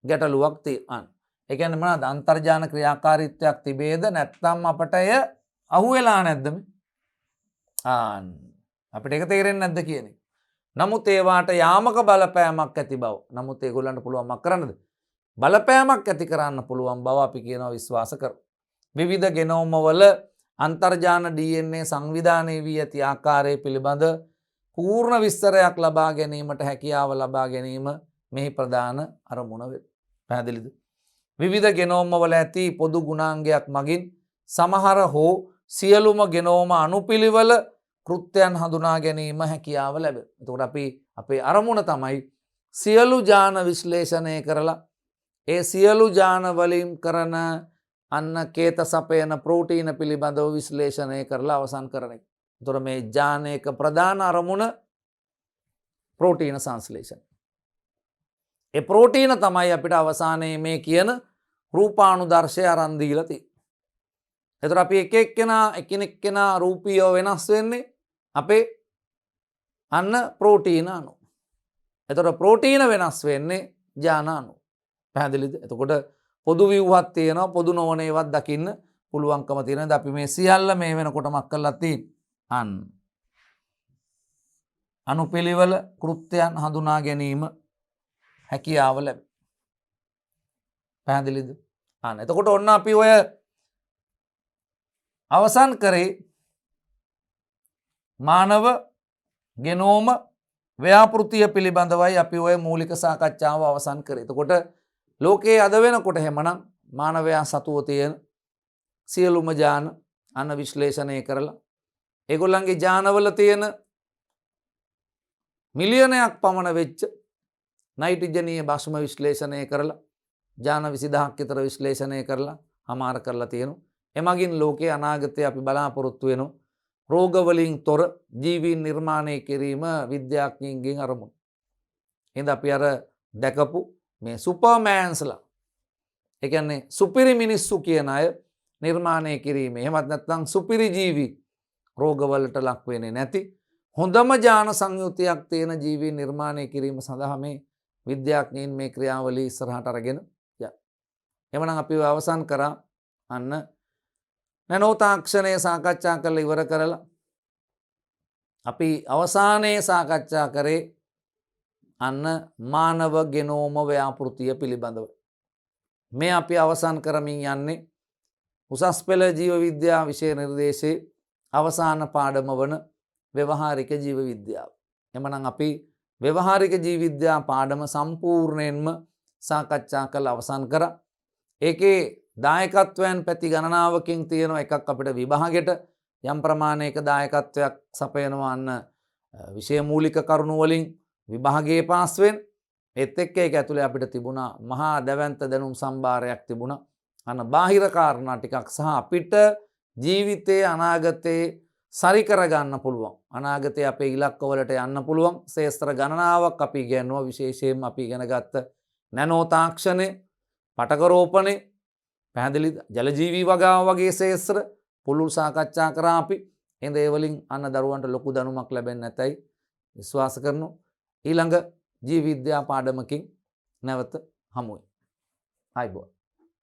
ගැටලුවක් තියෙනවා. ඒ කියන්නේ මොනවාද? අන්තර්ජාන ක්‍රියාකාරීත්වයක් තිබේද නැත්නම් අපට එය අහුවෙලා නැද්ද මේ? අපිට ඒක තේරෙන්නේ නැද්ද කියන එක. නමුත් ඒවාට යාමක බලපෑමක් ඇති බව. නමුත් ඒගොල්ලන්ට පුළුවන් මක් කරන්නද? බලපෑමක් ඇති කරන්න පුළුවන් බව අපි කියනවා විශ්වාස කරමු. විවිධ ගෙනෝම වල අන්තර්ජාන DNA සංවිධානය වී ඇති ආකාරය පිළිබඳ පූර්ණ විස්තරයක් ලබා ගැනීමට හැකියාව ලබා ගැනීම මෙහි ප්‍රධාන අරමුණ වේ. පැහැදිලිද? විවිධ ගෙනෝම වල ඇති පොදු ගුණාංගයක් මගින් සමහර හෝ සියලුම ගෙනෝම අනුපිළිවෙල කෘත්‍යයන් හඳුනා ගැනීම හැකියාව ලැබේ. එතකොට අපි අපේ අරමුණ තමයි සියලු ජාන විශ්ලේෂණය කරලා ඒ සියලු ජාන වලින් කරන අන්න කේත සපයන ප්‍රෝටීන පිළිබඳව විශ්ලේෂණය කරලා අවසන් කරන එක. එතකොට මේ ජානයක ප්‍රධාන අරමුණ ප්‍රෝටීන සංශ්ලේෂණය. ඒ ප්‍රෝටීන තමයි අපිට අවසානයේ මේ කියන රූපානුදර්ශය අරන් දීලා තියෙන්නේ. එතකොට අපි එකිනෙක කෙනා රූපීයව වෙනස් වෙන්නේ අපේ අන්න ප්‍රෝටීන අණු. එතකොට ප්‍රෝටීන වෙනස් වෙන්නේ ජාන අණු. පැහැදිලිද? එතකොට පොදු ව්‍යුහක් තියෙනවා, පොදු නොවන ඒවාත් දකින්න පුළුවන්කම තියෙනවා. අපි මේ සියල්ල මේ වෙනකොට මක් කරලා තියෙන්නේ. අනුපිළිවෙල කෘත්‍යයන් හඳුනා ගැනීම හැකියාව ලැබේ. පැහැදිලිද? එතකොට ඔන්න අපි ඔය අවසන් කරේ මානව ගෙනෝම ව්‍යාපෘතිය පිළිබඳවයි අපි ඔය මූලික සාකච්ඡාව අවසන් කරේ. එතකොට ලෝකයේ අද වෙනකොට එහෙමනම් මානවයා සතුව තියෙන සියලුම ජාන අන්න විශ්ලේෂණය කරලා ඒගොල්ලන්ගේ ජානවල තියෙන මිලියනයක් පමණ වෙච්ච නයිට්‍රජනීය භස්ම විශ්ලේෂණය කරලා ජාන 20000ක් විතර විශ්ලේෂණය කරලා හමාර කරලා තියෙනවා. එමගින් ලෝකයේ අනාගතය අපි බලාපොරොත්තු වෙනවා රෝගවලින් තොර ජීවීන් නිර්මාණය කිරීම විද්‍යාඥයින්ගෙන් අරමුණු. එහෙනම් අපි අර දැකපු මේ සුපර්මෑන්ස්ලා ඒ කියන්නේ සුපිරි මිනිස්සු කියන අය නිර්මාණය කිරීම. එහෙමත් නැත්නම් සුපිරි ජීවි රෝගවලට ලක් වෙන්නේ නැති හොඳම ජාන සංයුතියක් තියෙන ජීවීන් නිර්මාණය කිරීම සඳහා මේ විද්‍යාඥයින් මේ ක්‍රියාවලිය ඉස්සරහට අරගෙන යනවා. එhmenan අපි අවසන් කරා අන්න නැනෝ තාක්ෂණය සාකච්ඡා කරලා ඉවර කරලා අපි අවසානයේ සාකච්ඡා කරේ අන්න මානව ගෙනෝම ව්‍යාපෘතිය පිළිබඳව. මේ අපි අවසන් කරමින් යන්නේ උසස් පෙළ ජීව විද්‍යා විෂය නිර්දේශයේ අවසාන පාඩම වන ව්‍යවහාරික ජීව විද්‍යාව. එhmenan අපි ව්‍යවහාරික ජීව විද්‍යා පාඩම සම්පූර්ණයෙන්ම සාකච්ඡා කරලා අවසන් කරා. ඒකේ දායකත්වයන් පැති ගණනාවකින් තියෙන එකක් අපිට විභාගෙට යම් ප්‍රමාණයක දායකත්වයක් සපයනවා අන්න විෂය මූලික කරුණු වලින් විභාගයේ පාස් වෙන්න. ඒත් එක්ක ඒක ඇතුලේ අපිට තිබුණා මහා දැවැන්ත දැනුම් සම්භාරයක් තිබුණා. අන්න බාහිර කාරණා ටිකක් සහ අපිට ජීවිතයේ අනාගතයේ සරි කරගන්න පුළුවන්. අනාගතයේ අපේ ඉලක්කවලට යන්න පුළුවන් ශාස්ත්‍ර ගණනාවක් අපි ඉගෙනුවා. විශේෂයෙන්ම අපි ඉගෙන ගත්ත නැනෝ තාක්ෂණය පටකරෝපණය පැහැදිලි ජලජීවී වගාව වගේ ශේත්‍ර පුළුල් සාකච්ඡා කරා අපි. එඳ ඒ වලින් අන්න දරුවන්ට ලොකු දැනුමක් ලැබෙන්නේ නැතයි විශ්වාස කරනවා. ඊළඟ ජීව විද්‍යා පාඩමකින් නැවත හමු වෙමු. ආයුබෝවන්.